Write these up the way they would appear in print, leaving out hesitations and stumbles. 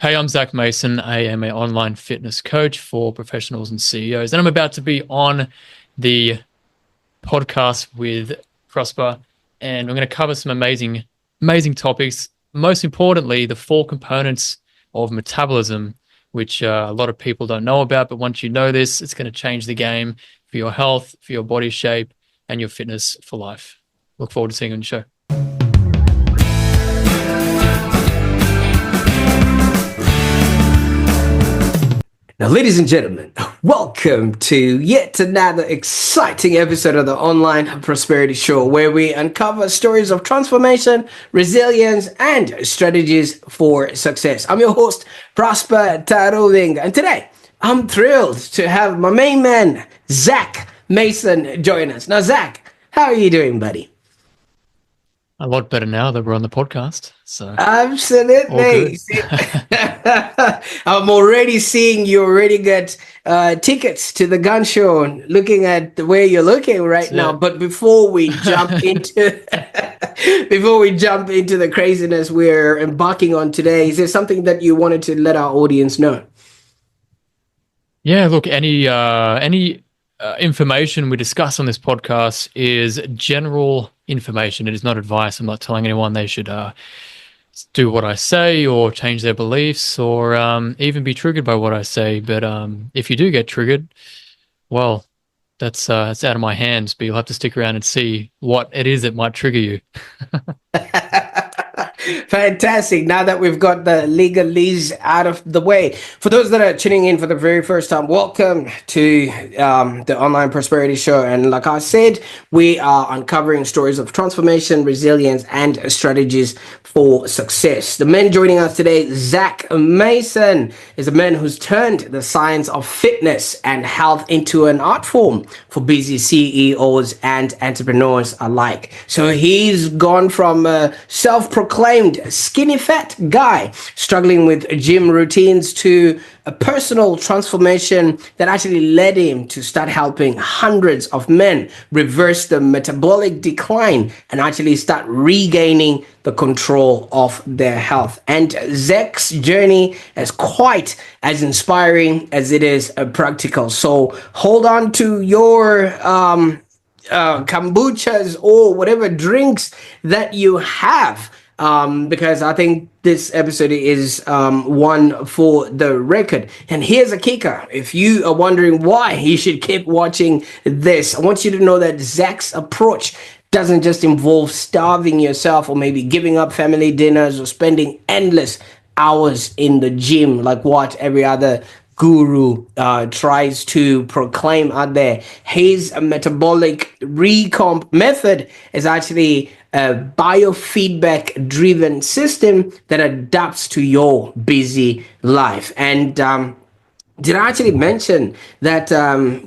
Hey, I'm Zac Mason. I am an online fitness coach for professionals and CEOs, and I'm about to be on the podcast with Prosper, and we're going to cover some amazing topics. Most importantly, the four components of metabolism, which a lot of people don't know about. But once you know this, it's going to change the game for your health, for your body shape, and your fitness for life. Look forward to seeing you on the show. Now, ladies and gentlemen, welcome to yet another exciting episode of the Online Prosperity Show, where we uncover stories of transformation, resilience, and strategies for success. I'm your host, Prosper Taruvinga, and today I'm thrilled to have my main man, Zac Mason, join us. Now, Zac, how are you doing, buddy? A lot better now that we're on the podcast. So absolutely. I'm already seeing you already get tickets to the gun show, looking at the way you're looking right now. But before we jump into the craziness we're embarking on today, is there something that you wanted to let our audience know? Yeah, look, any information we discuss on this podcast is general information. It is not advice. I'm not telling anyone they should do what I say or change their beliefs or even be triggered by what I say. But if you do get triggered, well, that's it's out of my hands. But you'll have to stick around and see what it is that might trigger you. Fantastic. Now that we've got the legalese out of the way, for those that are tuning in for the very first time, welcome to the Online Prosperity Show. And like I said, we are uncovering stories of transformation, resilience, and strategies for success. The man joining us today, Zac Mason, is a man who's turned the science of fitness and health into an art form for busy CEOs and entrepreneurs alike. So he's gone from self-proclaimed skinny fat guy struggling with gym routines to a personal transformation that actually led him to start helping hundreds of men reverse the metabolic decline and actually start regaining the control of their health. And Zac's journey is quite as inspiring as it is practical. So hold on to your kombuchas or whatever drinks that you have, because I think this episode is one for the record. And here's a kicker. If you are wondering why you should keep watching this, I want you to know that Zac's approach doesn't just involve starving yourself or maybe giving up family dinners or spending endless hours in the gym like what every other guru tries to proclaim out there. His metabolic recomp method is actually a biofeedback driven system that adapts to your busy life. And did I actually mention that,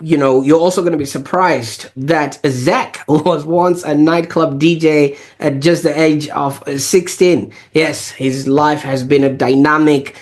you're also going to be surprised that Zac was once a nightclub DJ at just the age of 16. Yes, his life has been a dynamic,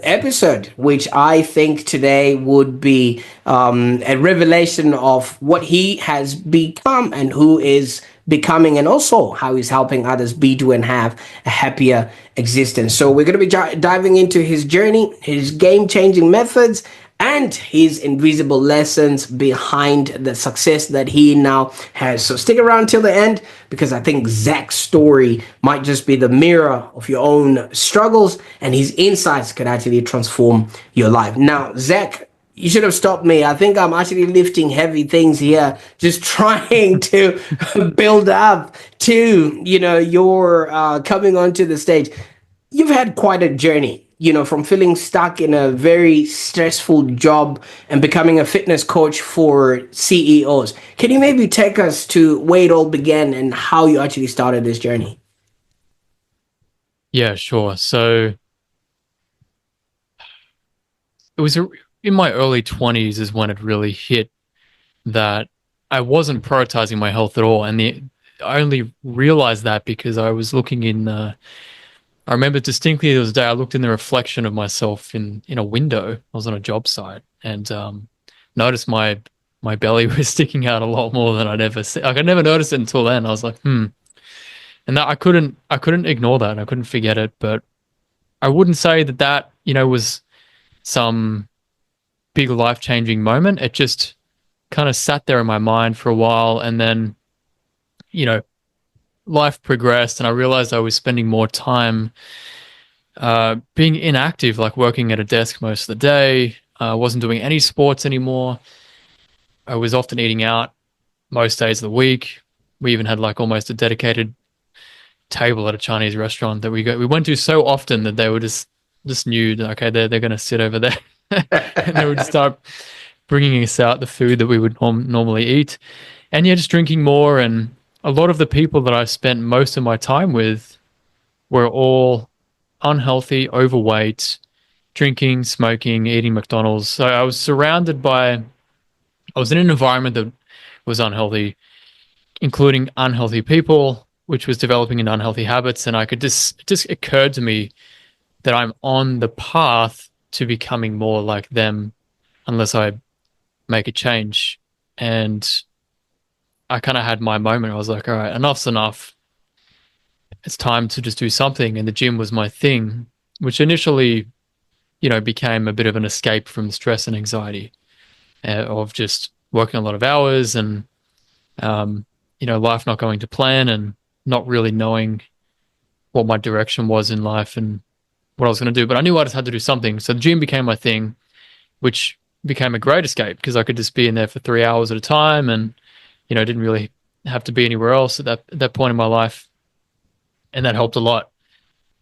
episode, which I think today would be a revelation of what he has become and who is becoming, and also how he's helping others be, do, and have a happier existence. So we're going to be diving into his journey, his game-changing methods, and his invisible lessons behind the success that he now has. So stick around till the end, because I think Zac's story might just be the mirror of your own struggles, and his insights could actually transform your life. Now, Zac, you should have stopped me. I think I'm actually lifting heavy things here, just trying to build up to, your coming onto the stage. You've had quite a journey, from feeling stuck in a very stressful job and becoming a fitness coach for CEOs. Can you maybe take us to where it all began and how you actually started this journey? Yeah, sure. So it was in my early 20s is when it really hit that I wasn't prioritizing my health at all. And I only realized that because I was looking in, I remember distinctly there was a day I looked in the reflection of myself in a window. I was on a job site and noticed my belly was sticking out a lot more than I'd ever seen. Like, I never noticed it until then. I was like, And that I couldn't ignore that. I couldn't forget it. But I wouldn't say that was some big life changing moment. It just kind of sat there in my mind for a while, and then you know life progressed, and I realized I was spending more time being inactive, like working at a desk most of the day. I wasn't doing any sports anymore. I was often eating out most days of the week. We even had like almost a dedicated table at a Chinese restaurant that we went to so often that they were just knew that, okay, they're going to sit over there, and they would start bringing us out the food that we would normally eat, and yeah, just drinking more. And a lot of the people that I spent most of my time with were all unhealthy, overweight, drinking, smoking, eating McDonald's. So I was in an environment that was unhealthy, including unhealthy people, which was developing into unhealthy habits. And it just occurred to me that I'm on the path to becoming more like them unless I make a change. And I kind of had my moment. I was like, all right, enough's enough. It's time to just do something. And the gym was my thing, which initially, became a bit of an escape from stress and anxiety of just working a lot of hours and, life not going to plan and not really knowing what my direction was in life and what I was going to do. But I knew I just had to do something. So the gym became my thing, which became a great escape because I could just be in there for 3 hours at a time and, didn't really have to be anywhere else at that point in my life. And that helped a lot.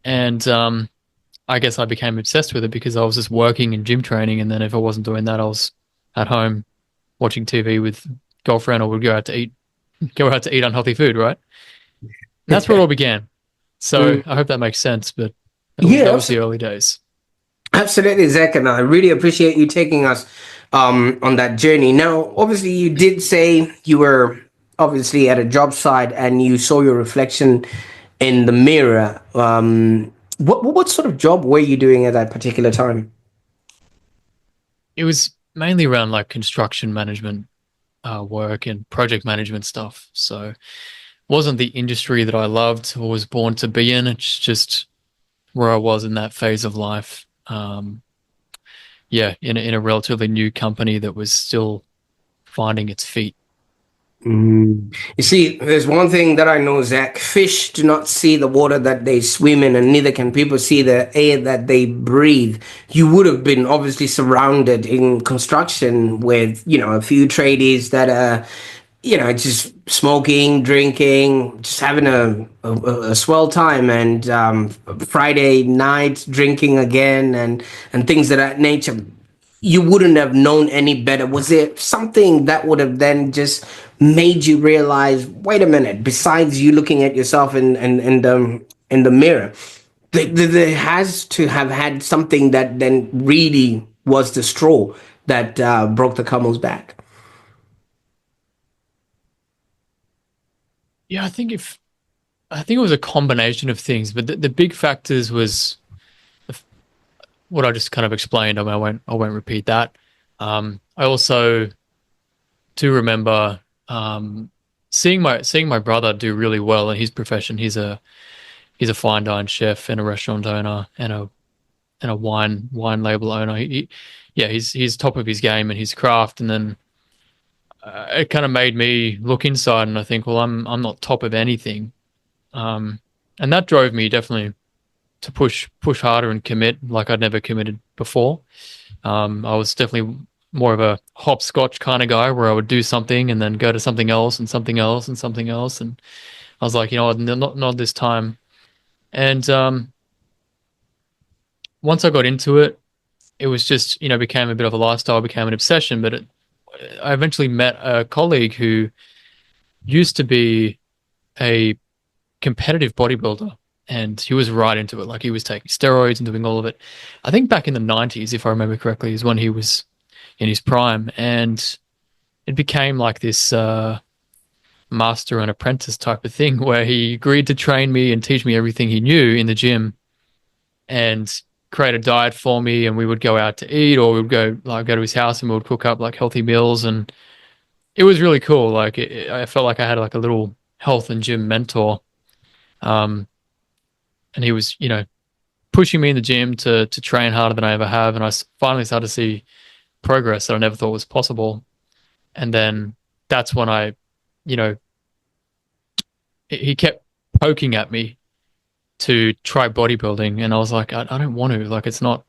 And I guess I became obsessed with it because I was just working and gym training. And then if I wasn't doing that, I was at home watching TV with girlfriend or would go out to eat unhealthy food, right? And that's where it all began. So Mm. I hope that makes sense, but Yeah, that was the early days. absolutely, Zach, and I really appreciate you taking us on that journey. Now, obviously, you did say you were obviously at a job site and you saw your reflection in the mirror. What sort of job were you doing at that particular time? It was mainly around like construction management work and project management stuff. So it wasn't the industry that I loved or was born to be in. It's just where I was in that phase of life. Yeah, in a relatively new company that was still finding its feet. You see, there's one thing that I know, Zach. Fish do not see the water that they swim in, and neither can people see the air that they breathe. You would have been obviously surrounded in construction with, a few tradies that are, just smoking, drinking, just having a swell time, and Friday night drinking again, and things of that nature. You wouldn't have known any better. Was there something that would have then just made you realize, wait a minute, besides you looking at yourself in the mirror, there has to have had something that then really was the straw that broke the camel's back? Yeah, I think it was a combination of things, but the big factors was what I just kind of explained. I mean, I won't repeat that. I also do remember seeing my brother do really well in his profession. He's a fine dine chef and a restaurant owner and a wine label owner. Yeah, he's top of his game and his craft. And then it kind of made me look inside and I think, well, I'm not top of anything. Um, and that drove me definitely to push harder and commit like I'd never committed before. I was definitely more of a hopscotch kind of guy where I would do something and then go to something else and something else and something else. And I was like, what, not this time. And once I got into it, it was just, became a bit of a lifestyle, became an obsession. But I eventually met a colleague who used to be a competitive bodybuilder and he was right into it. Like he was taking steroids and doing all of it. I think back in the 90s, if I remember correctly, is when he was in his prime. And it became like this master and apprentice type of thing where he agreed to train me and teach me everything he knew in the gym and create a diet for me. And we would go out to eat or we would go to his house and we would cook up like healthy meals. And it was really cool. Like I felt like I had like a little health and gym mentor. Um, and he was, pushing me in the gym to train harder than I ever have, and finally started to see progress that I never thought was possible. And then that's when you know, he kept poking at me to try bodybuilding, and I was like, I don't want to. Like, it's not.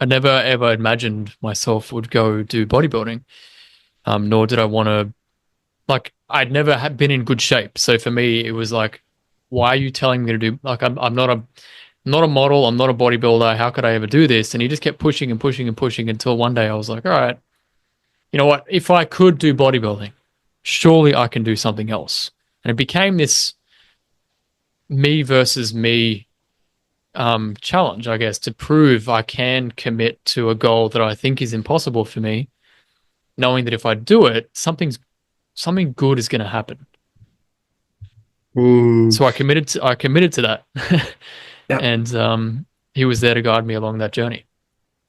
I never ever imagined myself would go do bodybuilding. Nor did I want to. Like, I'd never had been in good shape, so for me, it was like, why are you telling me to do? Like, I'm not a model. I'm not a bodybuilder. How could I ever do this? And he just kept pushing and pushing and pushing until one day I was like, all right, you know what? If I could do bodybuilding, surely I can do something else. And it became this me versus me challenge, I guess, to prove I can commit to a goal that I think is impossible for me, knowing that if I do it, something good is going to happen. Mm. So I committed to that, Yeah. and he was there to guide me along that journey.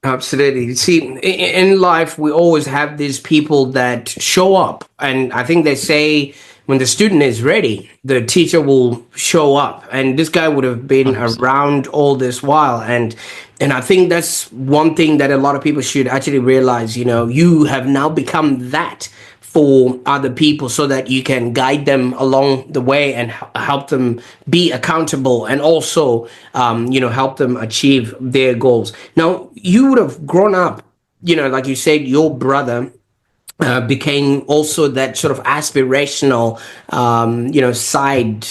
Absolutely. See, in life, we always have these people that show up, and I think they say when the student is ready, the teacher will show up. And this guy would have been 100%. around all this while, and I think that's one thing that a lot of people should actually realize. You know, you have now become that for other people so that you can guide them along the way and help them be accountable and also help them achieve their goals. Now you would have grown up, like you said, your brother became also that sort of aspirational, side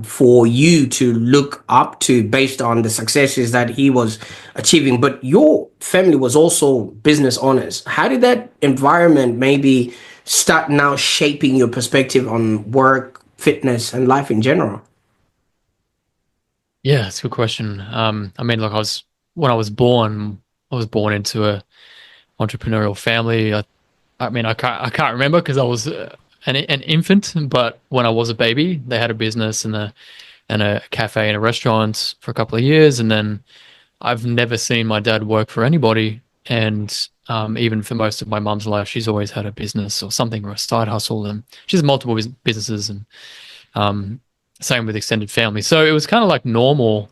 for you to look up to based on the successes that he was achieving. But your family was also business owners. How did that environment maybe start now shaping your perspective on work, fitness, and life in general? Yeah, it's a good question. I mean, look, when I was born into a entrepreneurial family. I mean, I can't remember because I was an infant, but when I was a baby, they had a business and a cafe and a restaurant for a couple of years, and then I've never seen my dad work for anybody. And even for most of my mum's life, she's always had a business or something or a side hustle, and she has multiple businesses, and um, same with extended family. So it was kind of like normal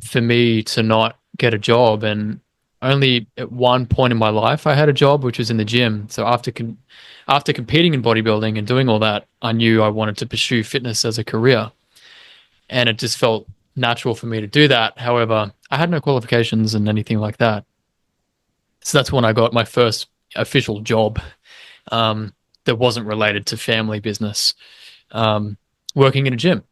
for me to not get a job. And only at one point in my life I had a job, which was in the gym. So after competing in bodybuilding and doing all that, I knew I wanted to pursue fitness as a career, and it just felt natural for me to do that. However, I had no qualifications and anything like that. So that's when I got my first official job, that wasn't related to family business, working in a gym.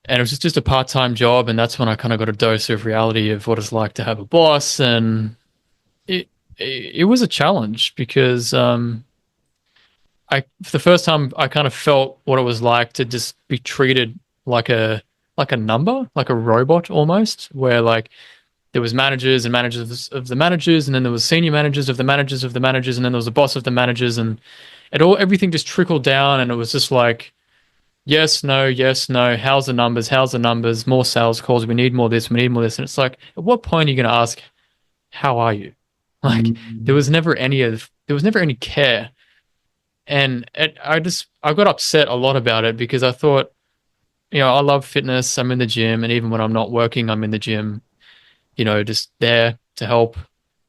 And it was just a part-time job, and that's when I kind of got a dose of reality of what it's like to have a boss. And it was a challenge because I for the first time I kind of felt what it was like to just be treated like a number, like a robot almost, where like there was managers and managers of the managers, and then there was senior managers of the managers of the managers, and then there was a boss of the managers, and everything just trickled down, and it was just like yes, no, yes, no. How's the numbers? How's the numbers? More sales calls. We need more this. We need more this. And it's like, at what point are you going to ask, how are you? Like, Mm. there was never any care. And I got upset a lot about it because I thought, I love fitness. I'm in the gym. And even when I'm not working, I'm in the gym, just there to help,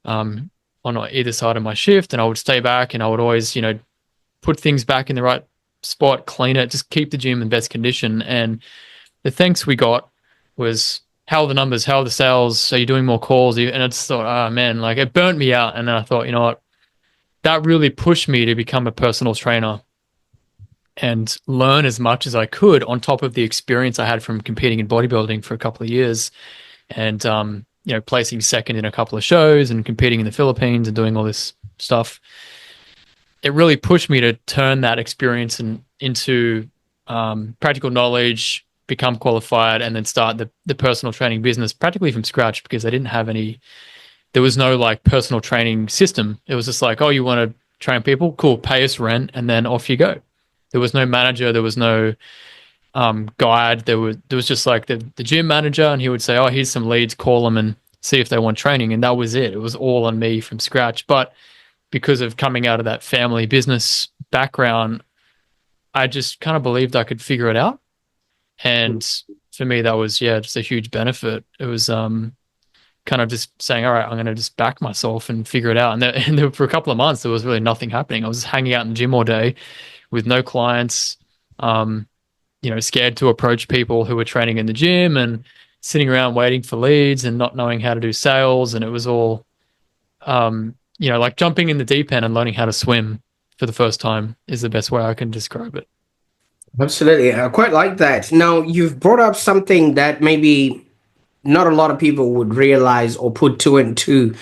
um, on either side of my shift. And I would stay back and I would always, put things back in the right spot, clean it, just keep the gym in best condition. And the thanks we got was, how are the numbers? How are the sales? Are you doing more calls? And I just thought, oh man, like it burnt me out. And then I thought, you know what? That really pushed me to become a personal trainer and learn as much as I could on top of the experience I had from competing in bodybuilding for a couple of years and, placing second in a couple of shows and competing in the Philippines and doing all this stuff. It really pushed me to turn that experience into practical knowledge, become qualified, and then start the personal training business practically from scratch because I didn't have any. There was no like personal training system. It was just like, oh, you want to train people? Cool, pay us rent, and then off you go. There was no manager. There was no guide. There was just like the gym manager, and he would say, oh, here's some leads. Call them and see if they want training, and that was it. It was all on me from scratch, but because of coming out of that family business background, I just kind of believed I could figure it out. And for me, that was, yeah, just a huge benefit. It was kind of just saying, all right, I'm going to just back myself and figure it out. For a couple of months, there was really nothing happening. I was hanging out in the gym all day with no clients, um, scared to approach people who were training in the gym and sitting around waiting for leads and not knowing how to do sales. And it was all, like jumping in the deep end and learning how to swim for the first time is the best way I can describe it. Absolutely. I quite like that. Now, you've brought up something that maybe not a lot of people would realize or put two and two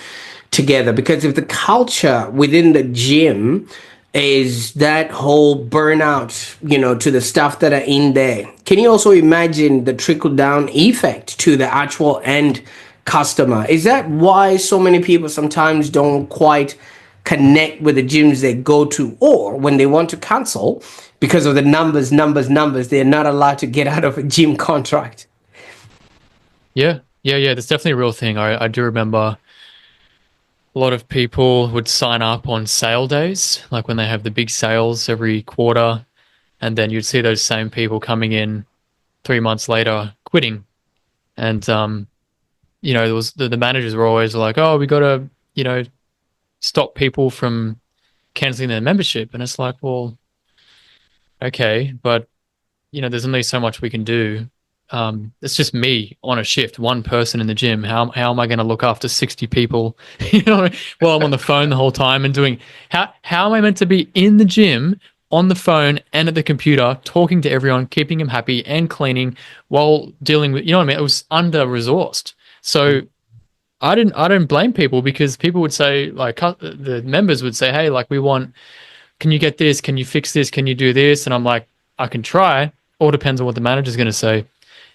together, because if the culture within the gym is that whole burnout, to the stuff that are in there, can you also imagine the trickle down effect to the actual end customer? Is that why so many people sometimes don't quite connect with the gyms they go to, or when they want to cancel because of the numbers, they're not allowed to get out of a gym contract? Yeah, yeah, yeah. That's definitely a real thing. I do remember a lot of people would sign up on sale days, like when they have the big sales every quarter, and then you'd see those same people coming in 3 months later quitting. And there was the managers were always like, "Oh, we got to, stop people from canceling their membership." And it's like, well, okay, but there's only so much we can do. It's just me on a shift, one person in the gym. How am I going to look after 60 people? While I'm on the phone the whole time and doing how am I meant to be in the gym on the phone and at the computer talking to everyone, keeping them happy and cleaning while dealing with, what I mean? It was under resourced. So I didn't blame people, because people would say, like, the members would say, "Hey, like, we want, can you get this? Can you fix this? Can you do this?" And I'm like, I can try. All depends on what the manager's going to say.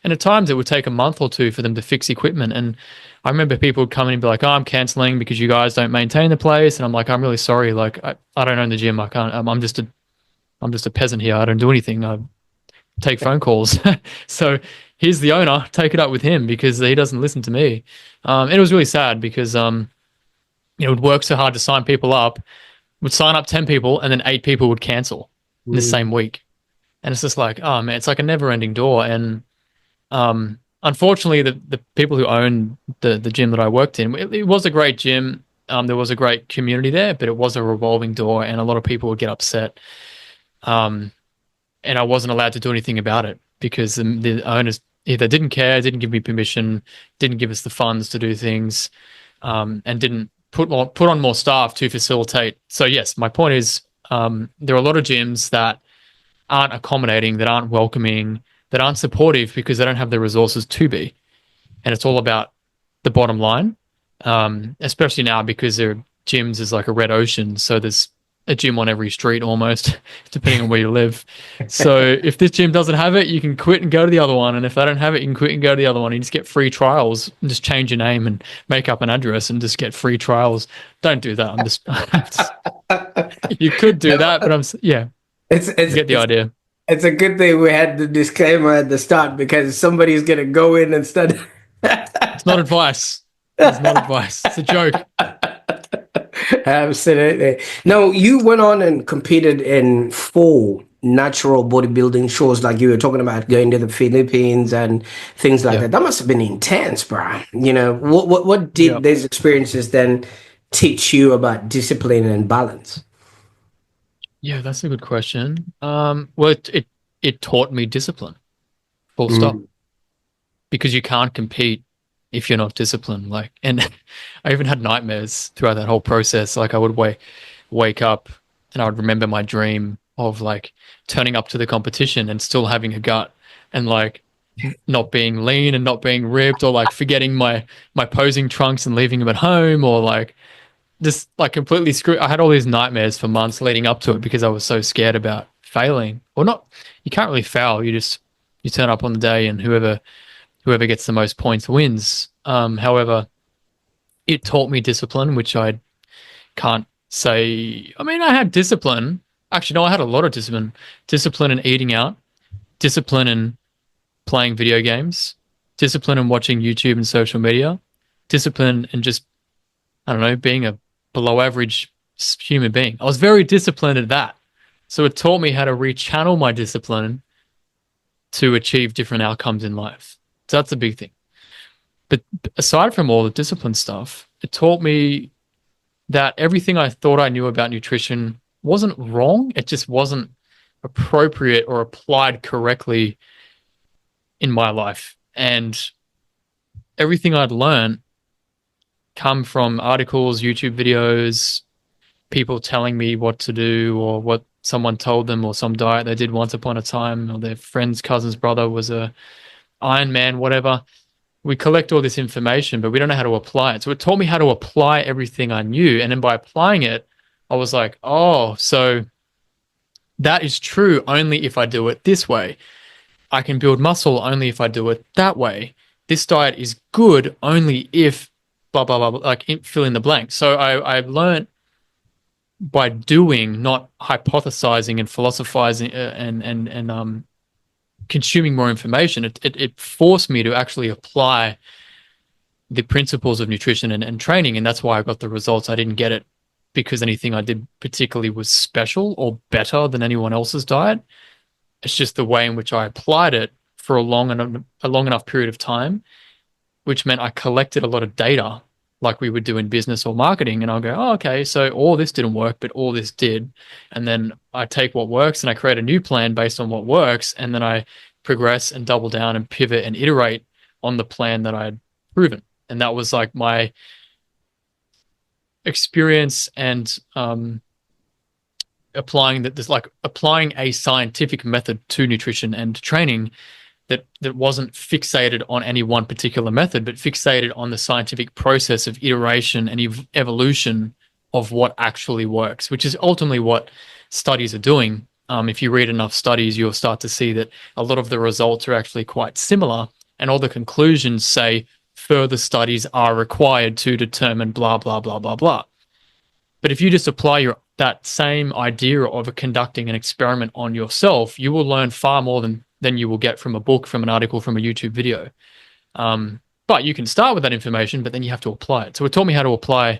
And at times it would take a month or two for them to fix equipment. And I remember people would come in and be like, "Oh, I'm canceling because you guys don't maintain the place." And I'm like, "I'm really sorry. Like, I don't own the gym. I can't, I'm just a peasant here. I don't do anything. I take phone calls." So he's the owner. Take it up with him, because he doesn't listen to me. And it was really sad because, it would work so hard to sign people up, would sign up 10 people, and then 8 people would cancel in the same week. And it's just like, oh man, it's like a never ending door. And unfortunately, the people who own the gym that I worked in, it was a great gym. There was a great community there, but it was a revolving door, and a lot of people would get upset. And I wasn't allowed to do anything about it, because the owners either didn't care, didn't give me permission, didn't give us the funds to do things, and didn't put on more staff to facilitate. So yes, my point is, there are a lot of gyms that aren't accommodating, that aren't welcoming, that aren't supportive, because they don't have the resources to be. And it's all about the bottom line, especially now, because their gyms is like a red ocean. So there's a gym on every street almost, depending on where you live. So if this gym doesn't have it, you can quit and go to the other one. And if they don't have it, you can quit and go to the other one. You just get free trials, and just change your name and make up an address and just get free trials. Don't do that. You could do that, but yeah, It's you get the idea. it's a good thing we had the disclaimer at the start, because somebody's gonna go in and start. It's not advice. It's not advice. It's a joke. Absolutely. Now, you went on and competed in four natural bodybuilding shows, like you were talking about going to the Philippines and things like Yeah. that. That must have been intense, bro. What Yeah. did these experiences then teach you about discipline and balance? Yeah, that's a good question. Well, it taught me discipline, full stop, Mm. because you can't compete if you're not disciplined. Like, and I even had nightmares throughout that whole process. Like, I would wake up and I would remember my dream of like turning up to the competition and still having a gut, and like not being lean and not being ripped, or like forgetting my posing trunks and leaving them at home, or like just like completely screwed. I had all these nightmares for months leading up to it, because I was so scared about failing. Or not, you can't really fail. You turn up on the day, and whoever gets the most points wins. However, it taught me discipline, which I can't say. I mean, I had discipline. Actually, no, I had a lot of discipline. Discipline in eating out, discipline in playing video games, discipline in watching YouTube and social media, discipline in just, I don't know, being a below average human being. I was very disciplined at that. So it taught me how to rechannel my discipline to achieve different outcomes in life. So that's a big thing. But aside from all the discipline stuff, it taught me that everything I thought I knew about nutrition wasn't wrong. It just wasn't appropriate or applied correctly in my life. And everything I'd learned come from articles, YouTube videos, people telling me what to do or what someone told them or some diet they did once upon a time or their friend's cousin's brother was a Iron Man, whatever. We collect all this information, but we don't know how to apply it. So it taught me how to apply everything I knew. And then by applying it, I was like, oh, so that is true only if I do it this way. I can build muscle only if I do it that way. This diet is good only if blah, blah, blah, blah, like fill in the blank. So I've learned by doing, not hypothesizing and philosophizing and consuming more information. It forced me to actually apply the principles of nutrition and training, and that's why I got the results. I didn't get it because anything I did particularly was special or better than anyone else's diet. It's just the way in which I applied it for a long enough period of time, which meant I collected a lot of data like we would do in business or marketing. And I'll go, oh, okay, so all this didn't work, but all this did. And then I take what works and I create a new plan based on what works. And then I progress and double down and pivot and iterate on the plan that I had proven. And that was like my experience and applying a scientific method to nutrition and training that wasn't fixated on any one particular method, but fixated on the scientific process of iteration and evolution of what actually works, which is ultimately what studies are doing. If you read enough studies, you'll start to see that a lot of the results are actually quite similar, and all the conclusions say further studies are required to determine blah, blah, blah, blah, blah. But if you just apply that same idea of conducting an experiment on yourself, you will learn far more than you will get from a book, from an article, from a YouTube video. But you can start with that information, but then you have to apply it. So it taught me how to apply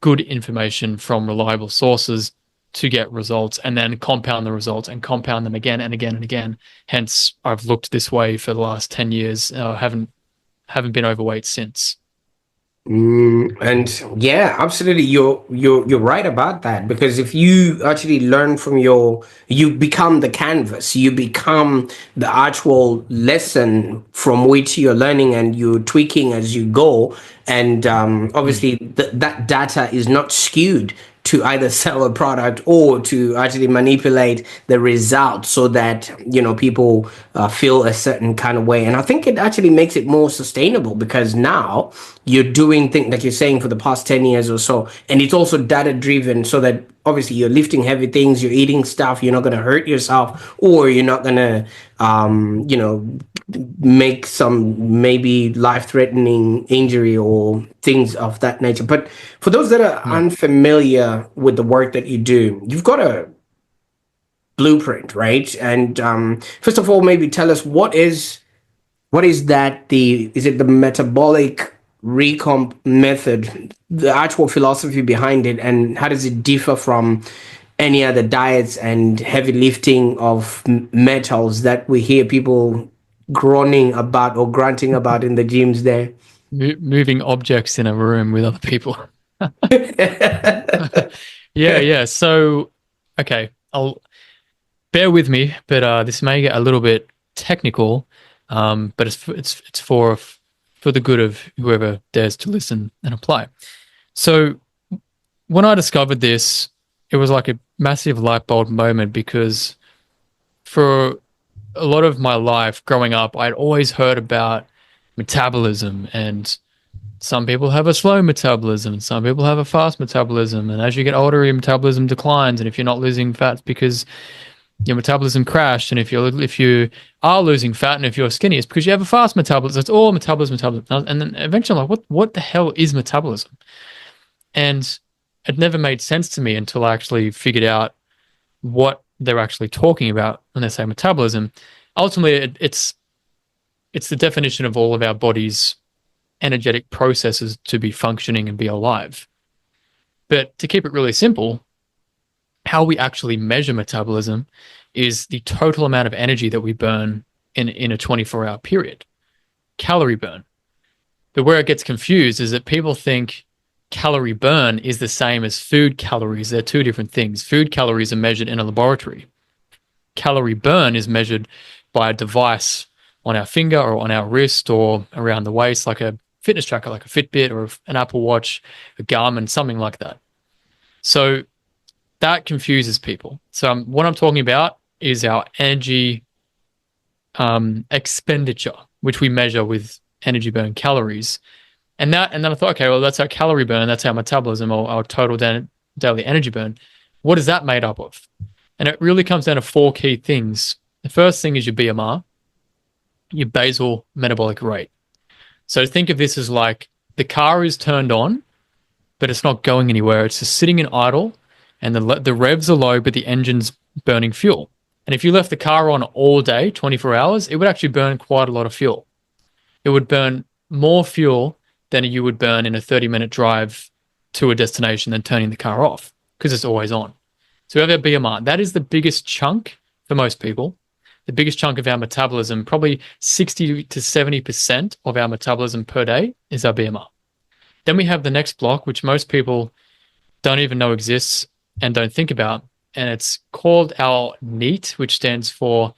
good information from reliable sources to get results, and then compound the results and compound them again and again and again. Hence, I've looked this way for the last 10 years. Haven't been overweight since. And yeah, absolutely, you're right about that, because if you actually learn from you become the canvas, you become the actual lesson from which you're learning and you're tweaking as you go. And obviously that data is not skewed to either sell a product or to actually manipulate the result so that people feel a certain kind of way. And I think it actually makes it more sustainable, because now you're doing things like you're saying for the past 10 years or so, and it's also data driven, so that obviously you're lifting heavy things, you're eating stuff, you're not going to hurt yourself, or you're not going to make some maybe life-threatening injury or things of that nature. But for those that are unfamiliar with the work that you do, you've got a blueprint, right? And first of all, maybe tell us what is that, is it the metabolic recomp method, the actual philosophy behind it, and how does it differ from any other diets and heavy lifting of metals that we hear people groaning about or grunting about in the gyms there? Moving objects in a room with other people. Yeah. So, okay, I'll bear with me, but this may get a little bit technical. But it's for the good of whoever dares to listen and apply. So when I discovered this, it was like a massive light bulb moment, because for a lot of my life growing up, I'd always heard about metabolism, and some people have a slow metabolism, some people have a fast metabolism, and as you get older, your metabolism declines, and if you're not losing fat, it's because your metabolism crashed, and if you are losing fat and if you're skinny, it's because you have a fast metabolism. It's all metabolism. And then eventually I'm like, what the hell is metabolism? And it never made sense to me until I actually figured out what they're actually talking about when they say metabolism. Ultimately, it's the definition of all of our body's energetic processes to be functioning and be alive. But to keep it really simple, how we actually measure metabolism is the total amount of energy that we burn in a 24-hour period, calorie burn. But where it gets confused is that people think calorie burn is the same as food calories. They're two different things. Food calories are measured in a laboratory. Calorie burn is measured by a device on our finger or on our wrist or around the waist, like a fitness tracker, like a Fitbit or an Apple Watch, a Garmin, something like that. So that confuses people. So what I'm talking about is our energy expenditure, which we measure with energy burn calories. And then I thought, okay, well, that's our calorie burn, that's our metabolism, or our total daily energy burn. What is that made up of? And it really comes down to four key things. The first thing is your BMR, your basal metabolic rate. So think of this as like the car is turned on, but it's not going anywhere. It's just sitting in idle, and the revs are low, but the engine's burning fuel. And if you left the car on all day, 24 hours, it would actually burn quite a lot of fuel. It would burn more fuel than you would burn in a 30-minute drive to a destination than turning the car off because it's always on. So we have our BMR. That is the biggest chunk for most people. The biggest chunk of our metabolism, probably 60 to 70% of our metabolism per day is our BMR. Then we have the next block, which most people don't even know exists and don't think about, and it's called our NEAT, which stands for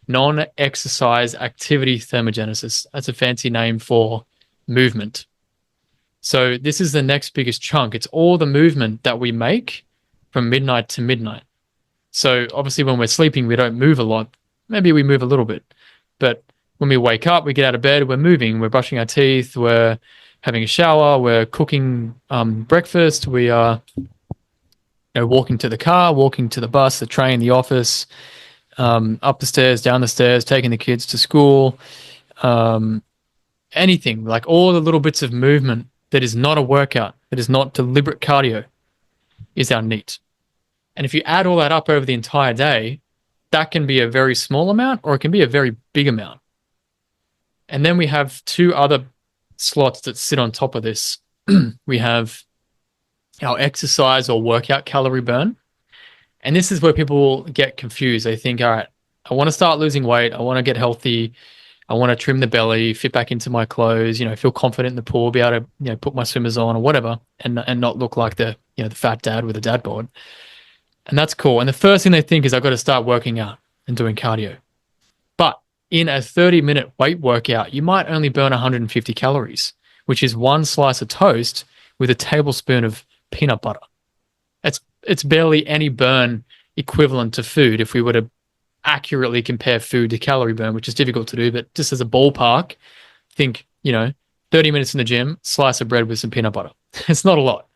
non-exercise activity thermogenesis. That's a fancy name for movement. So this is the next biggest chunk. It's all the movement that we make from midnight to midnight. So obviously when we're sleeping, we don't move a lot. Maybe we move a little bit. But when we wake up, we get out of bed, we're moving, we're brushing our teeth, we're having a shower, we're cooking breakfast, we are walking to the car, walking to the bus, the train, the office, up the stairs, down the stairs, taking the kids to school, anything, like all the little bits of movement that is not a workout, that is not deliberate cardio, is our NEAT. And if you add all that up over the entire day, that can be a very small amount or it can be a very big amount. And then we have two other slots that sit on top of this. We have our exercise or workout calorie burn. And this is where people get confused. They think, all right, I want to start losing weight. I want to get healthy. I want to trim the belly, fit back into my clothes, feel confident in the pool, be able to, put my swimmers on or whatever, and not look like the fat dad with a dad bod. And that's cool. And the first thing they think is I've got to start working out and doing cardio. But in a 30-minute weight workout, you might only burn 150 calories, which is one slice of toast with a tablespoon of peanut butter. It's barely any burn equivalent to food if we were to accurately compare food to calorie burn, which is difficult to do. But just as a ballpark, think, 30 minutes in the gym, slice of bread with some peanut butter. It's not a lot.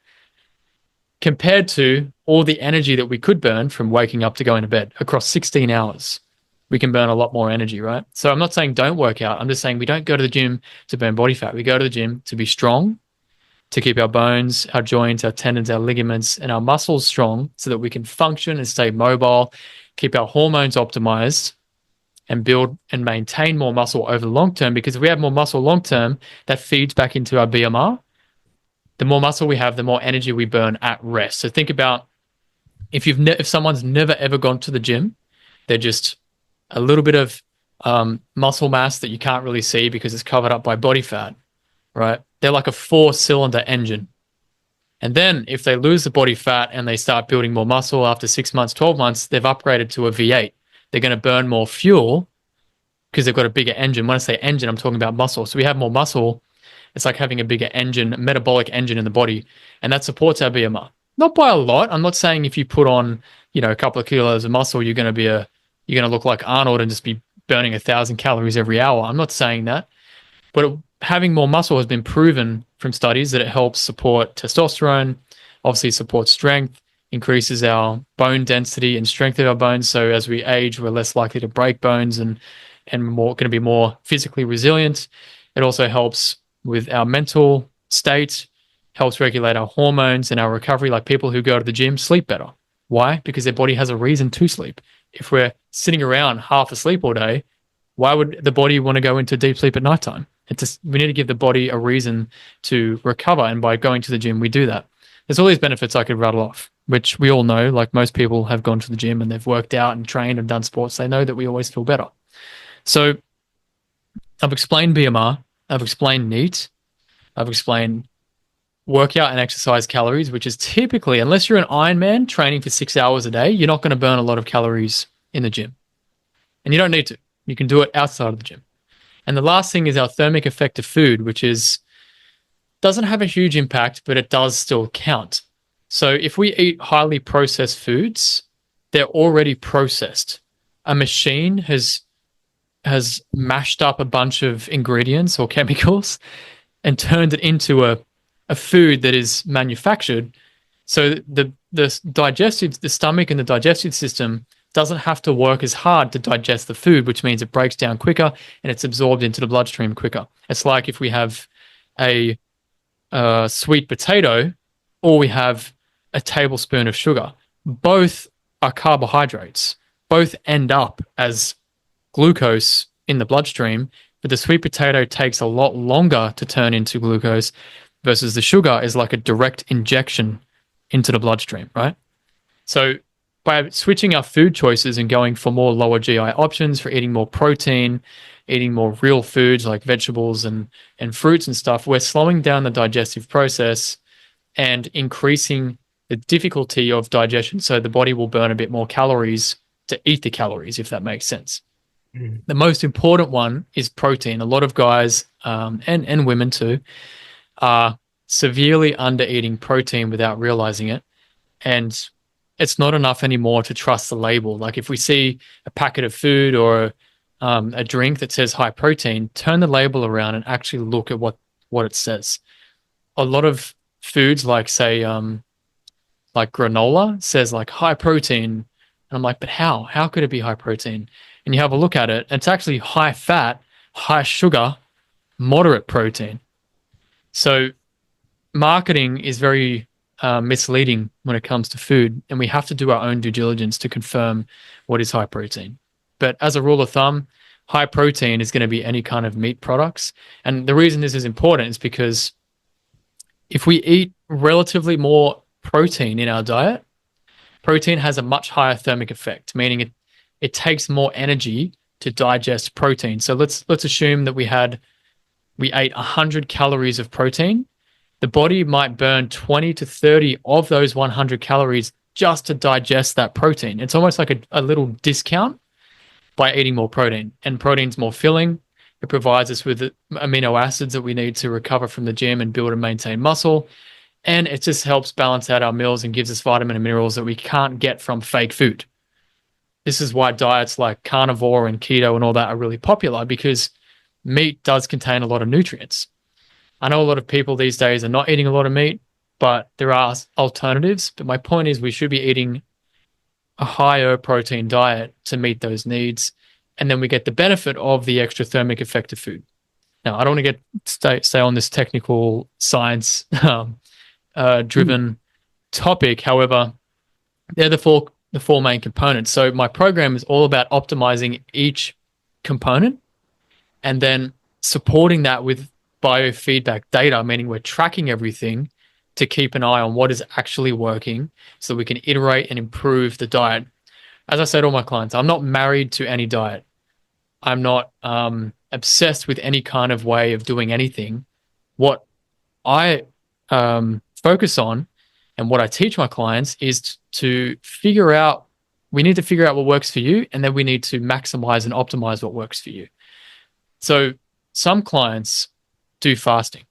Compared to all the energy that we could burn from waking up to going to bed across 16 hours, we can burn a lot more energy, right? So I'm not saying don't work out. I'm just saying we don't go to the gym to burn body fat. We go to the gym to be strong, to keep our bones, our joints, our tendons, our ligaments, and our muscles strong so that we can function and stay mobile, keep our hormones optimized, and build and maintain more muscle over the long term. Because if we have more muscle long term, that feeds back into our BMR. The more muscle we have, the more energy we burn at rest. So think about if someone's never ever gone to the gym, they're just a little bit of muscle mass that you can't really see because it's covered up by body fat, right? They're like a 4-cylinder engine. And then if they lose the body fat and they start building more muscle after 6 months, 12 months, they've upgraded to a V8. They're going to burn more fuel because they've got a bigger engine. When I say engine, I'm talking about muscle. So we have more muscle. It's like having a bigger engine, metabolic engine in the body, and that supports our BMR. Not by a lot. I'm not saying if you put on, a couple of kilos of muscle, you're going to look like Arnold and just be burning 1,000 calories every hour. I'm not saying that, but having more muscle has been proven from studies that it helps support testosterone, obviously supports strength, increases our bone density and strength of our bones. So as we age, we're less likely to break bones and more going to be more physically resilient. It also helps with our mental state, helps regulate our hormones and our recovery. Like people who go to the gym sleep better. Why? Because their body has a reason to sleep. If we're sitting around half asleep all day, why would the body want to go into deep sleep at nighttime? We need to give the body a reason to recover. And by going to the gym, we do that. There's all these benefits I could rattle off, which we all know. Like most people have gone to the gym and they've worked out and trained and done sports. They know that we always feel better. So I've explained BMR. I've explained NEAT. I've explained workout and exercise calories, which is typically, unless you're an Ironman training for 6 hours a day, you're not going to burn a lot of calories in the gym. And you don't need to. You can do it outside of the gym. And the last thing is our thermic effect of food, which is doesn't have a huge impact, but it does still count. So if we eat highly processed foods, they're already processed. A machine has mashed up a bunch of ingredients or chemicals and turned it into a food that is manufactured. So the stomach and the digestive system doesn't have to work as hard to digest the food, which means it breaks down quicker and it's absorbed into the bloodstream quicker. It's like if we have a sweet potato or we have a tablespoon of sugar. Both are carbohydrates. Both end up as glucose in the bloodstream, but the sweet potato takes a lot longer to turn into glucose versus the sugar is like a direct injection into the bloodstream, right? So by switching our food choices and going for more lower GI options, for eating more protein, eating more real foods like vegetables and fruits and stuff, we're slowing down the digestive process and increasing the difficulty of digestion. So the body will burn a bit more calories to eat the calories, if that makes sense. Mm. The most important one is protein. A lot of guys and women too are severely under eating protein without realizing it. And it's not enough anymore to trust the label. Like if we see a packet of food or a drink that says high protein, turn the label around and actually look at what it says. A lot of foods, like say, like granola, says like high protein, and I'm like, but how? How could it be high protein? And you have a look at it, and it's actually high fat, high sugar, moderate protein. So marketing is very misleading when it comes to food, and we have to do our own due diligence to confirm what is high protein. But as a rule of thumb, high protein is going to be any kind of meat products. And the reason this is important is because if we eat relatively more protein in our diet, protein has a much higher thermic effect, meaning it takes more energy to digest protein. So let's assume that we ate 100 calories of protein. The body might burn 20 to 30 of those 100 calories just to digest that protein. It's almost like a little discount by eating more protein. And protein's more filling. It provides us with the amino acids that we need to recover from the gym and build and maintain muscle. And it just helps balance out our meals and gives us vitamin and minerals that we can't get from fake food. This is why diets like carnivore and keto and all that are really popular, because meat does contain a lot of nutrients. I know a lot of people these days are not eating a lot of meat, but there are alternatives. But my point is we should be eating a higher protein diet to meet those needs. And then we get the benefit of the extra thermic effect of food. Now, I don't want to stay on this technical science driven topic. However, they're the four main components. So my program is all about optimizing each component and then supporting that with biofeedback data, meaning we're tracking everything to keep an eye on what is actually working so we can iterate and improve the diet. As I said to all my clients, I'm not married to any diet. I'm not obsessed with any kind of way of doing anything. What I focus on and what I teach my clients is to figure out, we need to figure out what works for you, and then we need to maximize and optimize what works for you. So some clients do fasting.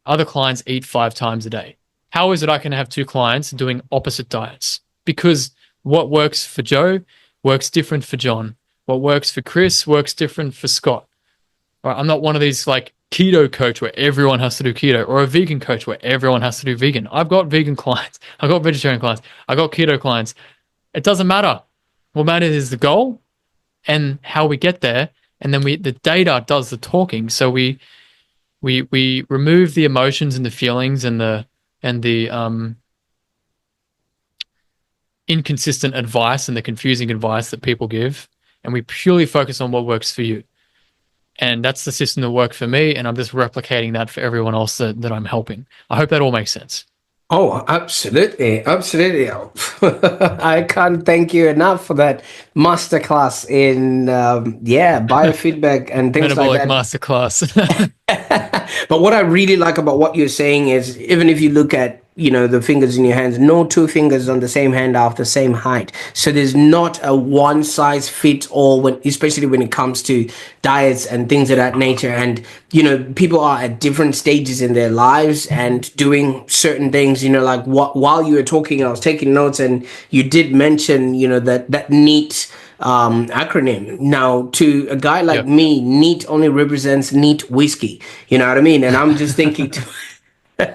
Other clients eat 5 times a day. How is it I can have 2 clients doing opposite diets? Because what works for Joe works different for John. What works for Chris works different for Scott. Right? I'm not one of these like keto coach where everyone has to do keto, or a vegan coach where everyone has to do vegan. I've got vegan clients. I've got vegetarian clients. I've got keto clients. It doesn't matter. What matters is the goal and how we get there. And then the data does the talking. So we remove the emotions and the feelings and the inconsistent advice and the confusing advice that people give, and we purely focus on what works for you. And that's the system that worked for me, and I'm just replicating that for everyone else that I'm helping. I hope that all makes sense. Oh, absolutely, absolutely. I can't thank you enough for that masterclass in biofeedback and things like Metabolic that. masterclass. But what I really like about what you're saying is, even if you look at, the fingers in your hands, no two fingers on the same hand are of the same height. So there's not a one size fits all, especially when it comes to diets and things of that nature. And people are at different stages in their lives and doing certain things. Like while you were talking, I was taking notes, and you did mention, that neat acronym. Now, to a guy like Yep. me, neat only represents neat whiskey. You know what I mean? And I'm just thinking, I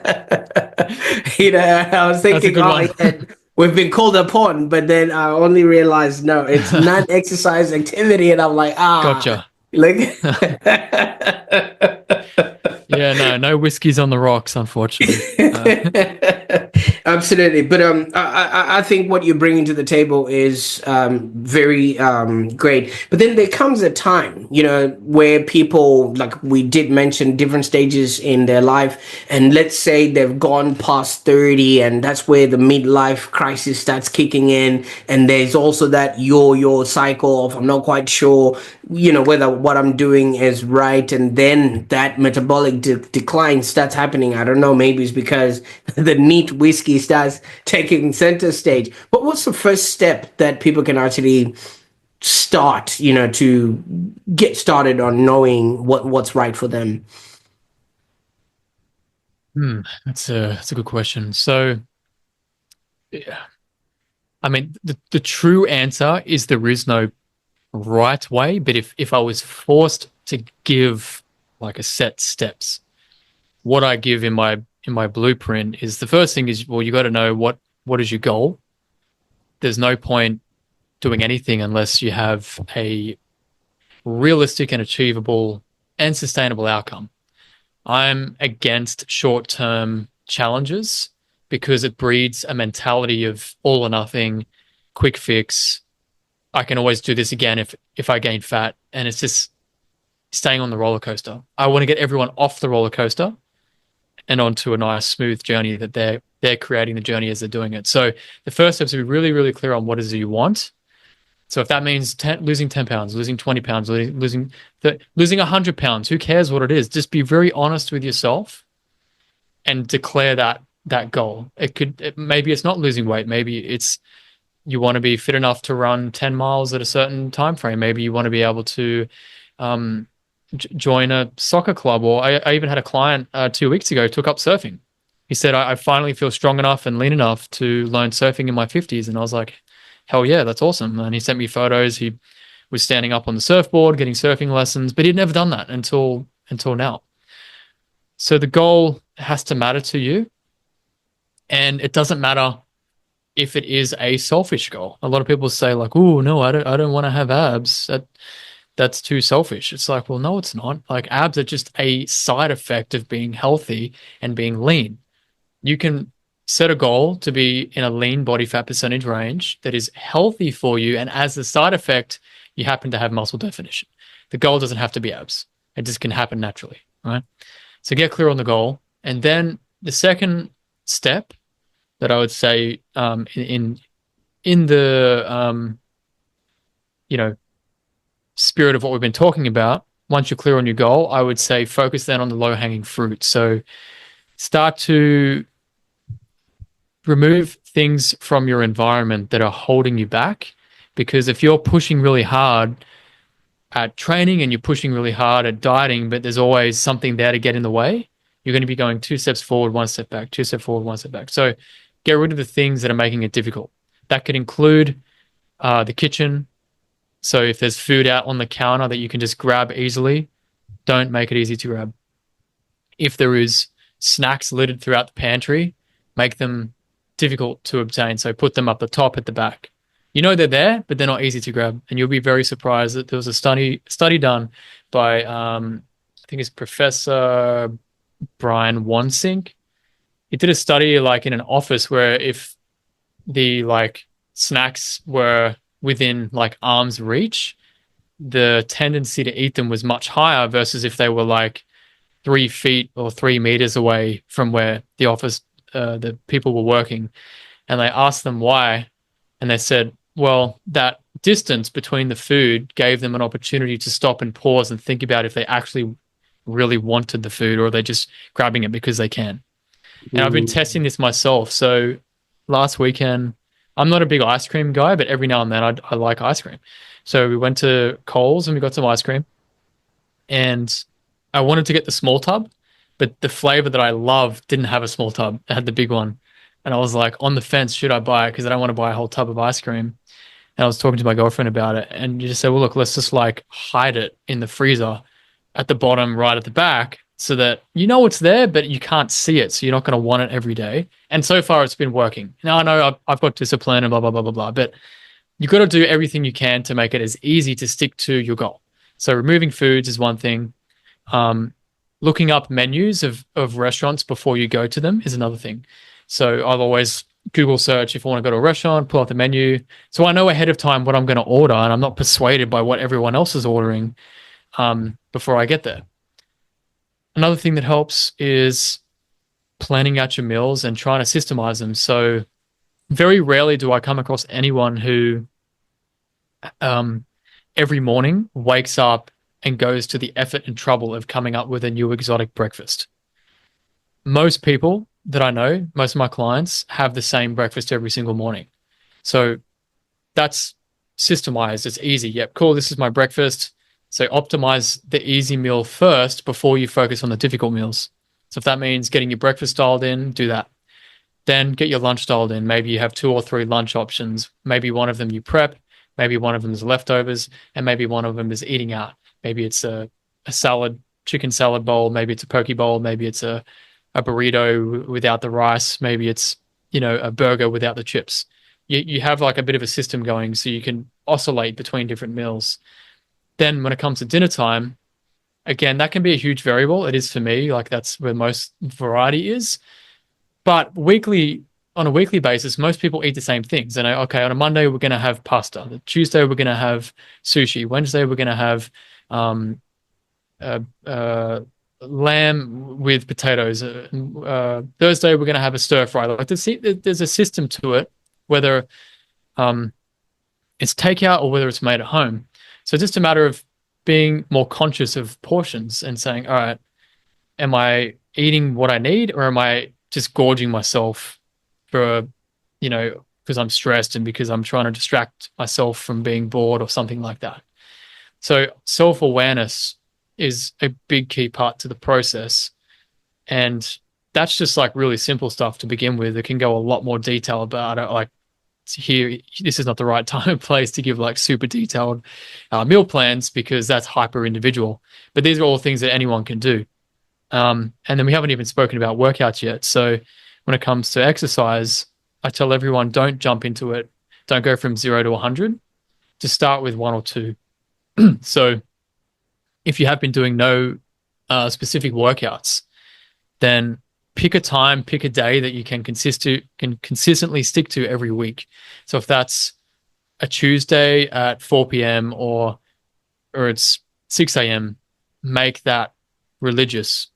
was That's a thinking, good oh one. yeah, we've been called upon, but then I only realized no, it's non-exercise activity, and I'm like, Gotcha. like. Yeah, no whiskeys on the rocks, unfortunately. Absolutely, but I think what you're bringing to the table is very great. But then there comes a time, where people, like we did mention, different stages in their life, and let's say they've gone past 30, and that's where the midlife crisis starts kicking in. And there's also that yo-yo cycle of, I'm not quite sure, whether what I'm doing is right, and then that metabolic decline starts happening. I don't know, maybe it's because the neat whiskey starts taking center stage. But what's the first step that people can actually start, to get started on knowing what's right for them? That's a good question. So, yeah, I mean, the true answer is there is no right way, but if I was forced to give like a set steps, what I give in my blueprint is the first thing is, well, you got to know what is your goal. There's no point doing anything unless you have a realistic and achievable and sustainable outcome. I'm against short-term challenges because it breeds a mentality of all or nothing, quick fix. I can always do this again if I gain fat, and it's just staying on the roller coaster. I want to get everyone off the roller coaster and onto a nice smooth journey that they're creating the journey as they're doing it. So the first step is to be really, really clear on what it is you want. So if that means losing 10 pounds, losing 20 pounds, losing 100 pounds, who cares what it is? Just be very honest with yourself and declare that goal. Maybe it's not losing weight. Maybe it's you want to be fit enough to run 10 miles at a certain time frame. Maybe you want to be able to um, join a soccer club. Or I even had a client 2 weeks ago took up surfing. He said, I finally feel strong enough and lean enough to learn surfing in my 50s. And I was like, hell yeah, that's awesome. And he sent me photos. He was standing up on the surfboard, getting surfing lessons, but he'd never done that until now. So the goal has to matter to you. And it doesn't matter if it is a selfish goal. A lot of people say like, "Oh, no, I don't want to have abs. That's too selfish." It's like, well, no, it's not. Like abs are just a side effect of being healthy and being lean. You can set a goal to be in a lean body fat percentage range that is healthy for you, and as a side effect, you happen to have muscle definition. The goal doesn't have to be abs. It just can happen naturally, right? So get clear on the goal, and then the second step that I would say in the you know spirit of what we've been talking about, once you're clear on your goal, I would say focus then on the low hanging fruit. So start to remove things from your environment that are holding you back. Because if you're pushing really hard at training and you're pushing really hard at dieting, but there's always something there to get in the way, you're going to be going 2 steps forward, 1 step back, 2 steps forward, 1 step back. So get rid of the things that are making it difficult. That could include the kitchen. So if there's food out on the counter that you can just grab easily, don't make it easy to grab. If there is snacks littered throughout the pantry, make them difficult to obtain. So put them up the top at the back. You know they're there, but they're not easy to grab. And you'll be very surprised that there was a study done by I think it's Professor Brian Wansink. He did a study like in an office where if the like snacks were within like arm's reach, the tendency to eat them was much higher versus if they were like 3 feet or 3 meters away from where the office the people were working, and they asked them why, and they said, well, that distance between the food gave them an opportunity to stop and pause and think about if they actually really wanted the food or they're just grabbing it because they can. And I've been testing this myself. So last weekend, I'm not a big ice cream guy, but every now and then I like ice cream. So we went to Coles and we got some ice cream. And I wanted to get the small tub, but the flavor that I love didn't have a small tub. It had the big one. And I was like on the fence, should I buy it? Because I don't want to buy a whole tub of ice cream. And I was talking to my girlfriend about it. And you just said, well, look, let's just like hide it in the freezer at the bottom, right at the back, so that you know it's there, but you can't see it. So you're not going to want it every day. And so far, it's been working. Now, I know I've got discipline and blah, blah, blah, blah, blah. But you've got to do everything you can to make it as easy to stick to your goal. So removing foods is one thing. Looking up menus of restaurants before you go to them is another thing. So I'll always Google search if I want to go to a restaurant, pull out the menu. So I know ahead of time what I'm going to order, and I'm not persuaded by what everyone else is ordering before I get there. Another thing that helps is planning out your meals and trying to systemize them. So very rarely do I come across anyone who every morning wakes up and goes to the effort and trouble of coming up with a new exotic breakfast. Most people that I know, most of my clients have the same breakfast every single morning. So that's systemized. It's easy. Yep, cool. This is my breakfast. So optimize the easy meal first before you focus on the difficult meals. So if that means getting your breakfast dialed in, do that. Then get your lunch dialed in. Maybe you have 2 or 3 lunch options. Maybe one of them you prep. Maybe one of them is leftovers. And maybe one of them is eating out. Maybe it's a salad, chicken salad bowl. Maybe it's a poke bowl. Maybe it's a burrito without the rice. Maybe it's, a burger without the chips. You have like a bit of a system going so you can oscillate between different meals. Then when it comes to dinner time, again, that can be a huge variable. It is for me. Like that's where most variety is. But on a weekly basis, most people eat the same things. And okay, on a Monday, we're going to have pasta. Tuesday, we're going to have sushi. Wednesday, we're going to have lamb with potatoes. Thursday, we're going to have a stir fry. Like there's a system to it, whether it's takeout or whether it's made at home. So it's just a matter of being more conscious of portions and saying, all right, am I eating what I need, or am I just gorging myself for, because I'm stressed and because I'm trying to distract myself from being bored or something like that. So self-awareness is a big key part to the process. And that's just like really simple stuff to begin with. It can go a lot more detail about it. Like here, this is not the right time and place to give like super detailed meal plans because that's hyper individual. But these are all things that anyone can do. And then we haven't even spoken about workouts yet. So when it comes to exercise, I tell everyone, don't jump into it. Don't go from 0 to 100. Just start with 1 or 2. So if you have been doing no specific workouts, then pick a time, pick a day that you can consistently stick to every week. So if that's a Tuesday at 4 p.m. or it's 6 a.m., make that religious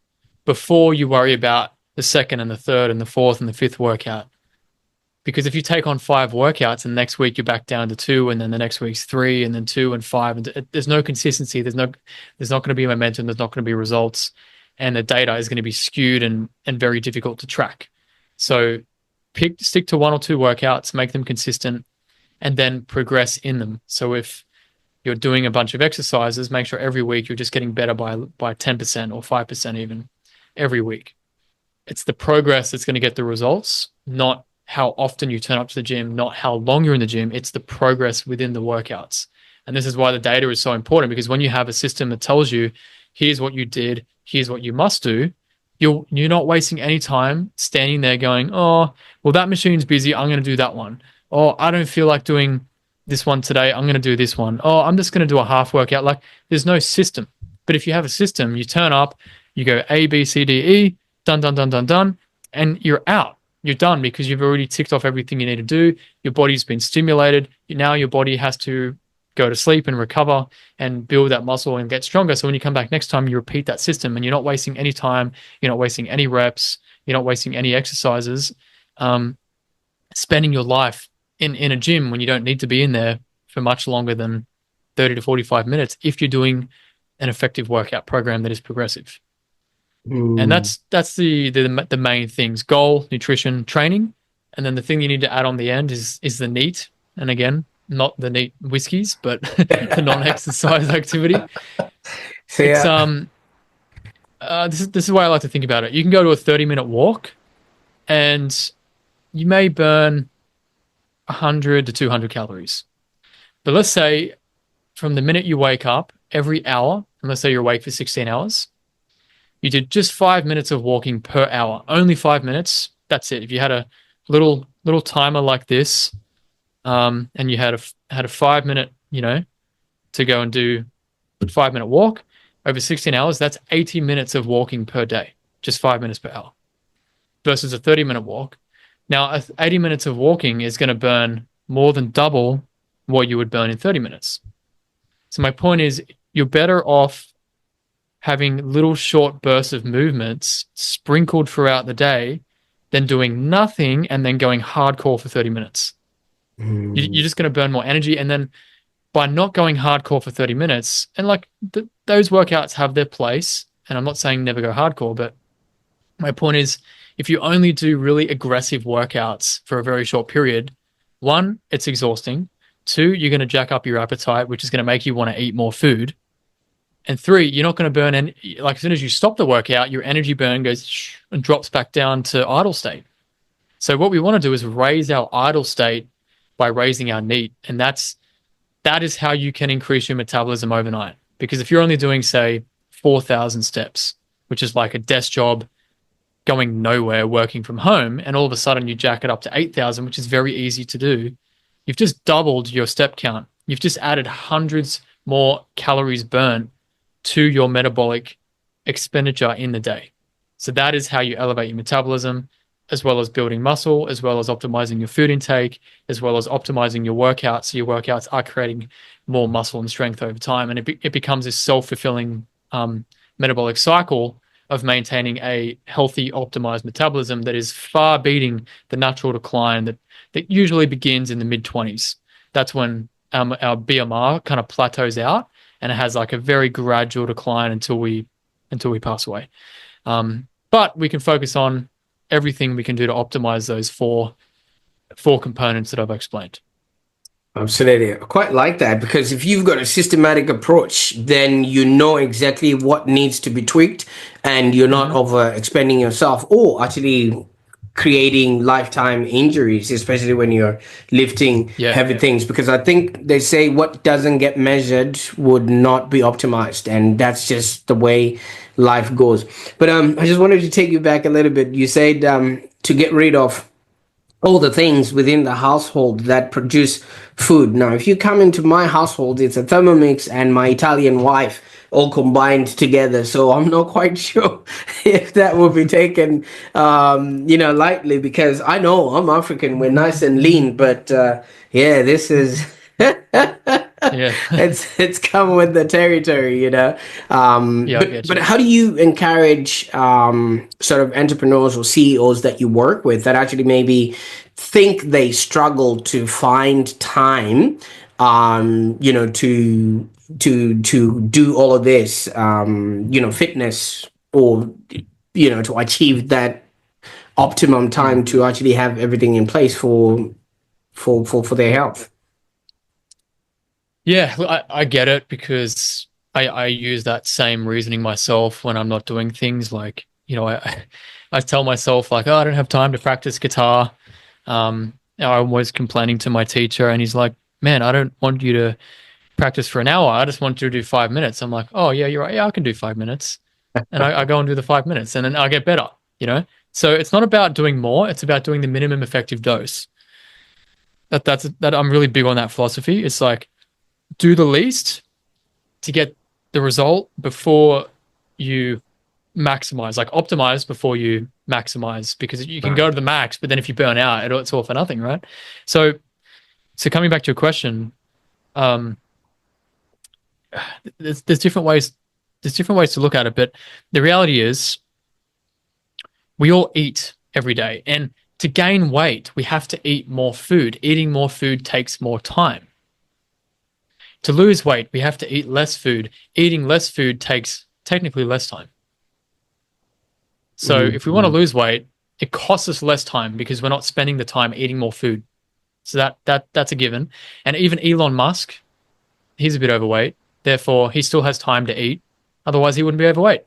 before you worry about the second and the third and the fourth and the fifth workout. Because if you take on 5 workouts and next week you're back down to 2, and then the next week's 3, and then 2 and 5, and there's no consistency, there's not going to be momentum, there's not going to be results, and the data is going to be skewed and very difficult to track. So stick to 1 or 2 workouts, make them consistent, and then progress in them. So if you're doing a bunch of exercises, make sure every week you're just getting better by 10% or 5% even every week. It's the progress that's going to get the results, not how often you turn up to the gym, not how long you're in the gym. It's the progress within the workouts. And this is why the data is so important, because when you have a system that tells you, here's what you did, here's what you must do, you're not wasting any time standing there going, oh, well, that machine's busy, I'm going to do that one. Oh, I don't feel like doing this one today, I'm going to do this one. Oh, I'm just going to do a half workout. Like there's no system. But if you have a system, you turn up, you go A, B, C, D, E, done, done, done, done, done, and you're out. You're done because you've already ticked off everything you need to do. Your body's been stimulated. Now your body has to go to sleep and recover and build that muscle and get stronger. So when you come back next time, you repeat that system and you're not wasting any time, you're not wasting any reps, you're not wasting any exercises, spending your life in a gym when you don't need to be in there for much longer than 30 to 45 minutes if you're doing an effective workout program that is progressive. And Mm. that's the main things: goal, nutrition, training, and then the thing you need to add on the end is the neat. And again, not the neat whiskeys, but the non-exercise activity. So It's yeah. this is why I like to think about it. You can go to a 30-minute walk, and you may burn 100 to 200 calories. But let's say from the minute you wake up, every hour, and let's say you're awake for 16 hours, you did just 5 minutes of walking per hour. Only 5 minutes. That's it. If you had a little timer like this, and you had a 5 minute, to go and do a 5 minute walk over 16 hours, that's 80 minutes of walking per day, just 5 minutes per hour, versus a 30-minute walk. Now, 80 minutes of walking is going to burn more than double what you would burn in 30 minutes. So my point is, you're better off having little short bursts of movements sprinkled throughout the day than doing nothing and then going hardcore for 30 minutes. Mm. You're just going to burn more energy. And then by not going hardcore for 30 minutes, and like those workouts have their place, and I'm not saying never go hardcore, but my point is, if you only do really aggressive workouts for a very short period, one, it's exhausting. Two, you're going to jack up your appetite, which is going to make you want to eat more food. And three, you're not going to burn any, like as soon as you stop the workout, your energy burn goes and drops back down to idle state. So what we want to do is raise our idle state by raising our NEAT. And that is how you can increase your metabolism overnight. Because if you're only doing, say, 4,000 steps, which is like a desk job going nowhere, working from home, and all of a sudden you jack it up to 8,000, which is very easy to do, you've just doubled your step count. You've just added hundreds more calories burnt to your metabolic expenditure in the day. So that is how you elevate your metabolism, as well as building muscle, as well as optimizing your food intake, as well as optimizing your workouts. So your workouts are creating more muscle and strength over time. And it becomes this self-fulfilling metabolic cycle of maintaining a healthy, optimized metabolism that is far beating the natural decline that usually begins in the mid-20s. That's when our BMR kind of plateaus out, and it has like a very gradual decline until we pass away. But we can focus on everything we can do to optimize those four components that I've explained. Absolutely. I quite like that, because if you've got a systematic approach, then you know exactly what needs to be tweaked, and you're not Mm-hmm. over expending yourself or actually creating lifetime injuries, especially when you're lifting Yeah, heavy things. Because I think they say what doesn't get measured would not be optimized, and that's just the way life goes. But I just wanted to take you back a little bit. You said to get rid of all the things within the household that produce food. Now, if you come into my household, it's a Thermomix and my Italian wife all combined together. So I'm not quite sure if that will be taken, lightly, because I know I'm African. We're nice and lean, but yeah, this is. yeah, It's come with the territory, yeah. I but get you. how do you encourage sort of entrepreneurs or CEOs that you work with that actually maybe think they struggle to find time, to do all of this, fitness, or to achieve that optimum time Mm. to actually have everything in place for their health? Yeah, look, I get it, because I use that same reasoning myself when I'm not doing things like, I tell myself like, oh, I don't have time to practice guitar. I'm always complaining to my teacher, and he's like, man, I don't want you to practice for an hour. I just want you to do 5 minutes. I'm like, oh yeah, you're right. Yeah, I can do 5 minutes. And I go and do the 5 minutes, and then I get better. So it's not about doing more. It's about doing the minimum effective dose. That I'm really big on that philosophy. It's like, do the least to get the result before you maximize, like optimize before you maximize, because you can Right. go to the max, but then if you burn out, it's all for nothing, right? So coming back to your question, there's different ways. There's different ways to look at it, but the reality is we all eat every day, and to gain weight, we have to eat more food. Eating more food takes more time. To lose weight, we have to eat less food. Eating less food takes technically less time. So if we want to Mm. lose weight, it costs us less time because we're not spending the time eating more food. So that's a given. And even Elon Musk, he's a bit overweight. Therefore, he still has time to eat. Otherwise, he wouldn't be overweight.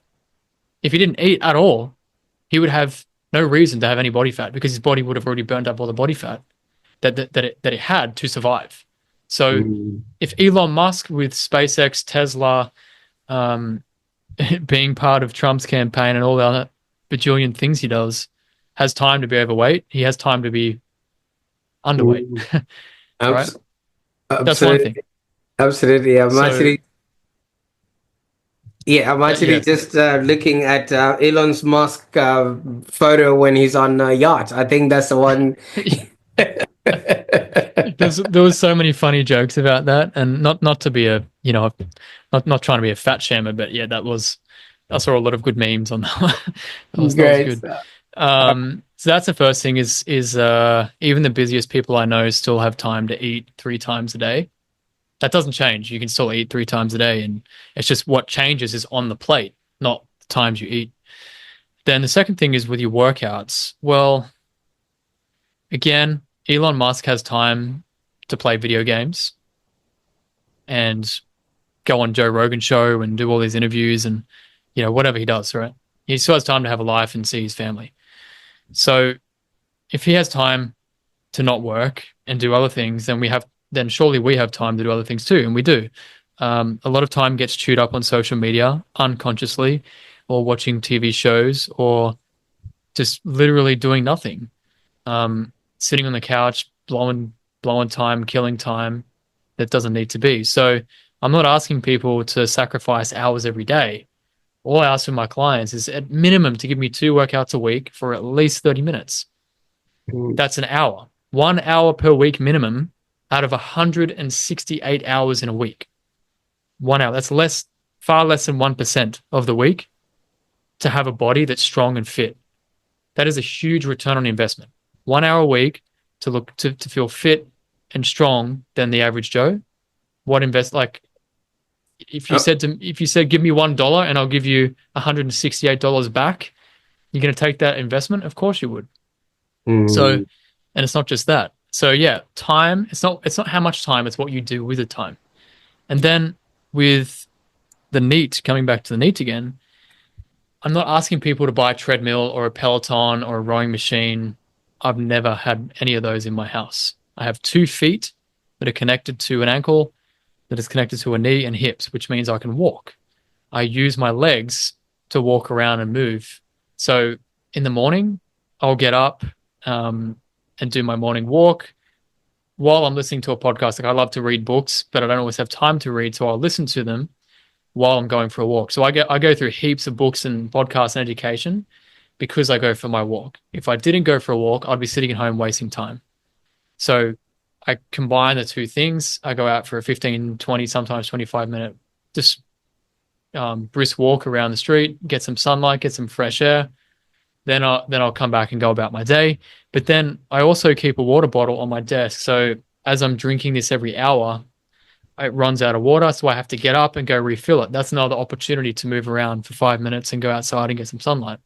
If he didn't eat at all, he would have no reason to have any body fat because his body would have already burned up all the body fat that it had to survive. So Mm. if Elon Musk with SpaceX, Tesla, um, being part of Trump's campaign and all the other bajillion things he does, has time to be overweight, he has time to be underweight, Mm. right? Abs- That's one thing. Absolutely. Absolutely. So I'm actually yeah, just looking at Elon Musk photo when he's on a yacht. I think that's the one. there was so many funny jokes about that, and not to be a not trying to be a fat shamer, but yeah, I saw a lot of good memes on that one. That was Great. good. So that's the first thing is even the busiest people I know still have time to eat 3 times a day. That doesn't change. You can still eat 3 times a day, and it's just what changes is on the plate, not the times you eat. Then the second thing is with your workouts. Well, again, Elon Musk has time to play video games and go on Joe Rogan show and do all these interviews and whatever he does, right? He still has time to have a life and see his family. So if he has time to not work and do other things, then surely we have time to do other things too, and we do. A lot of time gets chewed up on social media unconsciously, or watching TV shows, or just literally doing nothing, sitting on the couch, blowing time, killing time that doesn't need to be. So I'm not asking people to sacrifice hours every day. All I ask from my clients is at minimum to give me 2 workouts a week for at least 30 minutes. Mm. That's an hour. 1 hour per week minimum out of 168 hours in a week. 1 hour. That's far less than 1% of the week to have a body that's strong and fit. That is a huge return on investment. 1 hour a week to look to feel fit and strong than the average Joe. What invest like Oh. if you said give me $1 and I'll give you $168 back, you're going to take that investment? Of course you would. So, Mm. and it's not just that. So yeah, time, it's not how much time, it's what you do with the time. And then with the NEAT, coming back to the NEAT again, I'm not asking people to buy a treadmill or a Peloton or a rowing machine. I've never had any of those in my house. I have 2 feet that are connected to an ankle that is connected to a knee and hips, which means I can walk. I use my legs to walk around and move. So in the morning, I'll get up and do my morning walk while I'm listening to a podcast. Like I love to read books, but I don't always have time to read, so I'll listen to them while I'm going for a walk. So I go through heaps of books and podcasts and education because I go for my walk. If I didn't go for a walk, I'd be sitting at home wasting time. So I combine the two things. I go out for a 15, 20, sometimes 25-minute just brisk walk around the street, get some sunlight, get some fresh air. Then I'll come back and go about my day. But then I also keep a water bottle on my desk. So as I'm drinking this every hour, it runs out of water, so I have to get up and go refill it. That's another opportunity to move around for 5 minutes and go outside and get some sunlight.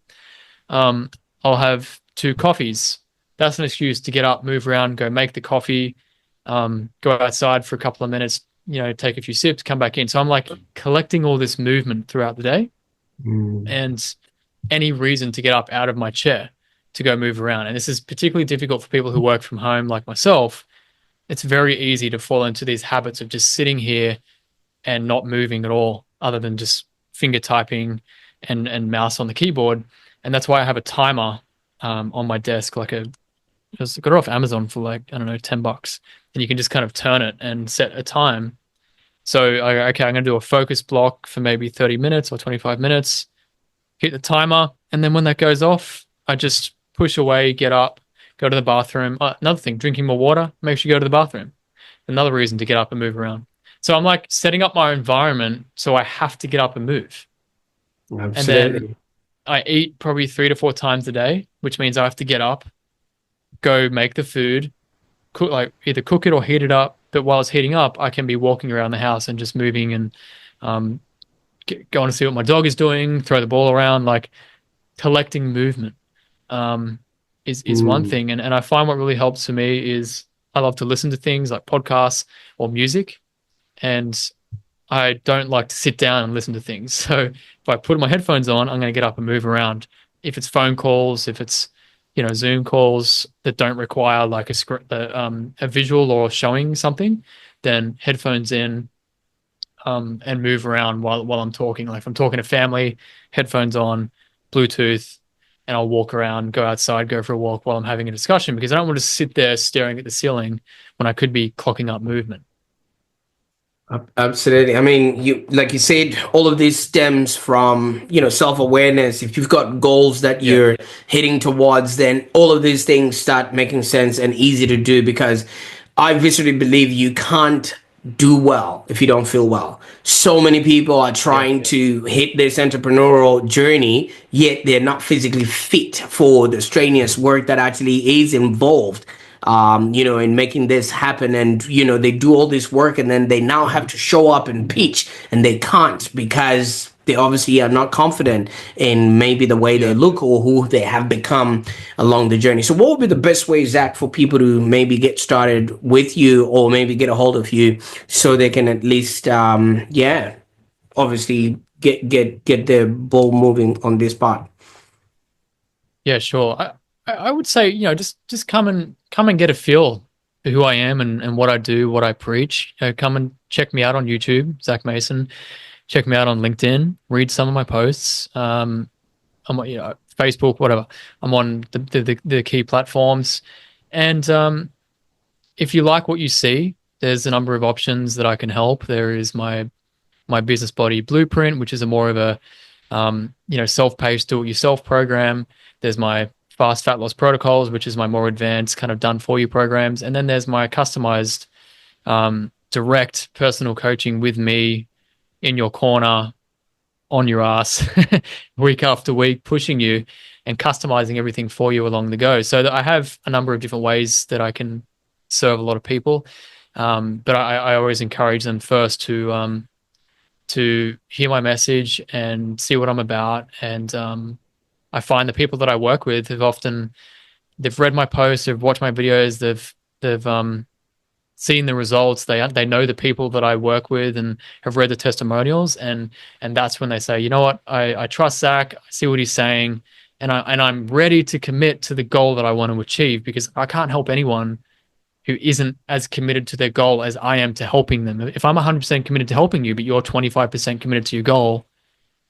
Um, I'll have 2 coffees. That's an excuse to get up, move around, go make the coffee, go outside for a couple of minutes, take a few sips, come back in. So I'm like collecting all this movement throughout the day Mm. and any reason to get up out of my chair to go move around. And this is particularly difficult for people who work from home like myself. It's very easy to fall into these habits of just sitting here and not moving at all, other than just finger typing and mouse on the keyboard. And that's why I have a timer on my desk, just got it off Amazon for like, I don't know, $10. And you can just kind of turn it and set a time. So, okay, I'm going to do a focus block for maybe 30 minutes or 25 minutes, hit the timer. And then when that goes off, I just push away, get up, go to the bathroom. Another thing, drinking more water makes you go to the bathroom. Another reason to get up and move around. So I'm like setting up my environment so I have to get up and move. And then Absolutely. I eat probably 3 to 4 times a day, which means I have to get up, go make the food, cook, like either cook it or heat it up. But while it's heating up, I can be walking around the house and just moving and um, going to see what my dog is doing, throw the ball around, like collecting movement is one Mm. thing. And I find what really helps for me is I love to listen to things like podcasts or music. And I don't like to sit down and listen to things. So if I put my headphones on, I'm going to get up and move around. If it's phone calls, if it's Zoom calls that don't require like a script, a visual or showing something, then headphones in, and move around while I'm talking. Like if I'm talking to family, headphones on, Bluetooth, and I'll walk around, go outside, go for a walk while I'm having a discussion because I don't want to sit there staring at the ceiling when I could be clocking up movement. Absolutely. I mean, you like you said, all of this stems from, self-awareness. If you've got goals that Yeah, you're heading towards, then all of these things start making sense and easy to do because I viscerally believe you can't do well if you don't feel well. So many people are yeah, trying to hit this entrepreneurial journey, yet they're not physically fit for the strenuous work that actually is involved, in making this happen. And, they do all this work and then they now have to show up and pitch and they can't because they obviously are not confident in maybe the way they yeah. look or who they have become along the journey. So, what would be the best way, Zach, for people to maybe get started with you or maybe get a hold of you so they can at least, obviously get their ball moving on this part? Yeah, sure. I would say, just come and get a feel for who I am and what I do, what I preach. Come and check me out on YouTube, Zac Mason. Check me out on LinkedIn. Read some of my posts. I'm on, Facebook, whatever. I'm on the key platforms. And if you like what you see, there's a number of options that I can help. There is my business body blueprint, which is a more of a self-paced do-it-yourself program. There's my fast fat loss protocols, which is my more advanced kind of done for you programs. And then there's my customized direct personal coaching with me in your corner, on your ass, week after week, pushing you and customizing everything for you along the go. So that I have a number of different ways that I can serve a lot of people. But I always encourage them first to hear my message and see what I'm about. And I find the people that I work with have often they've read my posts, they've watched my videos, they've seen the results. They know the people that I work with and have read the testimonials, and that's when they say, you know what, I trust Zac. I see what he's saying, and I'm ready to commit to the goal that I want to achieve because I can't help anyone who isn't as committed to their goal as I am to helping them. If I'm 100% committed to helping you, but you're 25% committed to your goal,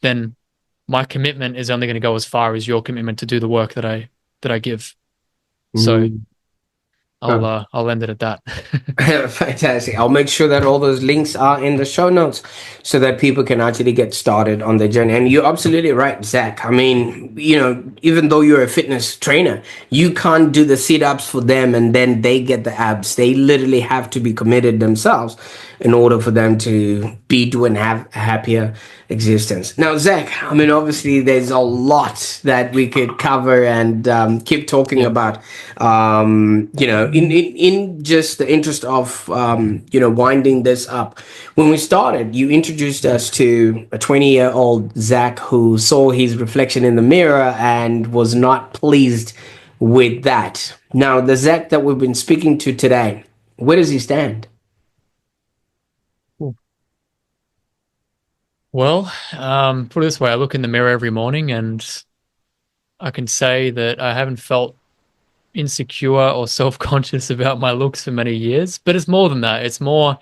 then my commitment is only going to go as far as your commitment to do the work that I give. So Mm. I'll end it at that. Fantastic. I'll make sure that all those links are in the show notes so that people can actually get started on their journey. And you're absolutely right, Zach. I mean, even though you're a fitness trainer, you can't do the sit ups for them and then they get the abs. They literally have to be committed themselves in order for them to be doing have a happier existence. Now, Zach, I mean, obviously, there's a lot that we could cover and keep talking Yeah. about. In just the interest of winding this up. When we started, you introduced us to a 20-year-old Zach who saw his reflection in the mirror and was not pleased with that. Now, the Zach that we've been speaking to today, where does he stand? Well, put it this way, I look in the mirror every morning and I can say that I haven't felt insecure or self-conscious about my looks for many years, but it's more than that. It's more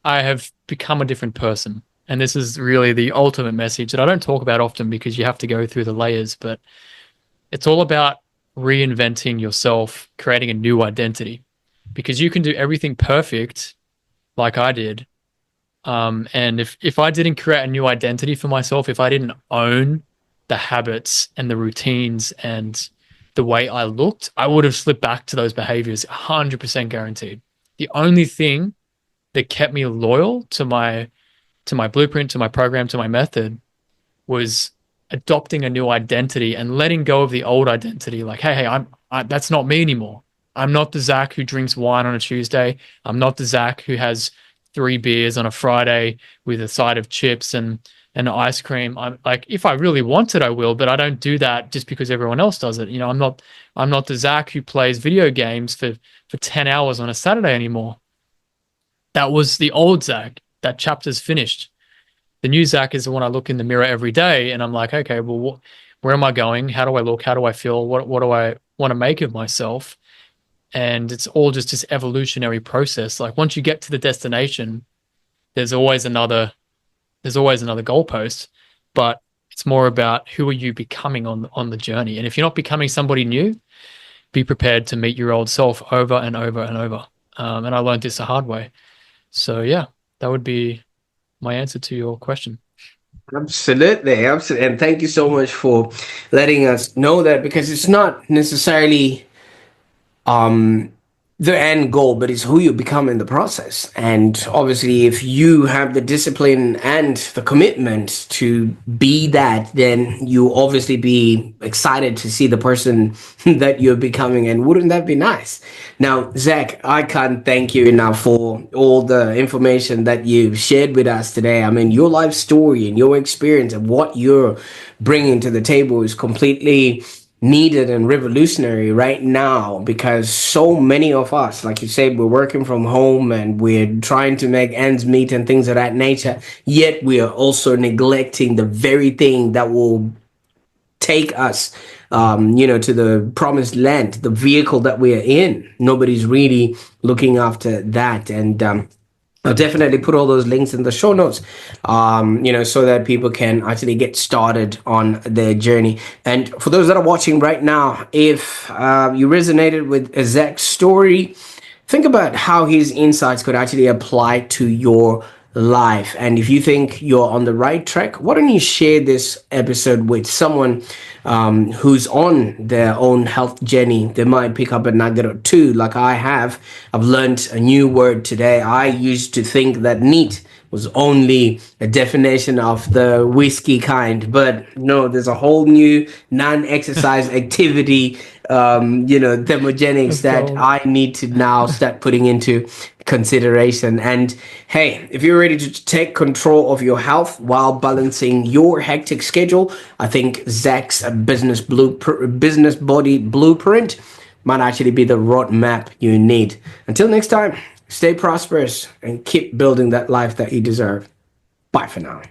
I have become a different person. And this is really the ultimate message that I don't talk about often because you have to go through the layers, but it's all about reinventing yourself, creating a new identity because you can do everything perfect like I did. And if I didn't create a new identity for myself, if I didn't own the habits and the routines and the way I looked, I would have slipped back to those behaviors 100% guaranteed. The only thing that kept me loyal to my blueprint, to my program, to my method was adopting a new identity and letting go of the old identity. Like, hey, that's not me anymore. I'm not the Zac who drinks wine on a Tuesday. I'm not the Zac who has 3 beers on a Friday with a side of chips and ice cream. I'm like, if I really want it, I will, but I don't do that just because everyone else does it. I'm not the Zac who plays video games for 10 hours on a Saturday anymore. That was the old Zac. That chapter's finished. The new Zac is the one I look in the mirror every day and I'm like, okay, well, where am I going? How do I look? How do I feel? What do I want to make of myself? And it's all just this evolutionary process. Like once you get to the destination, there's always another goalpost, but it's more about who are you becoming on the journey. And if you're not becoming somebody new, be prepared to meet your old self over and over and over. And I learned this the hard way. So yeah, that would be my answer to your question. Absolutely, absolutely. And thank you so much for letting us know that, because it's not necessarily um the end goal, but it's who you become in the process. And obviously, if you have the discipline and the commitment to be that, then you obviously be excited to see the person that you're becoming. And wouldn't that be nice? Now, Zac, I can't thank you enough for all the information that you've shared with us today. I mean, your life story and your experience and what you're bringing to the table is completely needed and revolutionary right now, because so many of us, like you said, we're working from home and we're trying to make ends meet and things of that nature, yet we are also neglecting the very thing that will take us to the promised land, the vehicle that we are in. Nobody's really looking after that. And I'll definitely put all those links in the show notes, so that people can actually get started on their journey. And for those that are watching right now, if you resonated with Zac's story, think about how his insights could actually apply to your life. And if you think you're on the right track, why don't you share this episode with someone who's on their own health journey? They might pick up a nugget or two, like I have. I've learned a new word today. I used to think that NEAT was only a definition of the whiskey kind, but no, there's a whole new non-exercise activity, thermogenics Let's that go. I need to now start putting into consideration. And hey, if you're ready to take control of your health while balancing your hectic schedule, I think Zac's business body blueprint might actually be the roadmap you need. Until next time, stay prosperous and keep building that life that you deserve. Bye for now.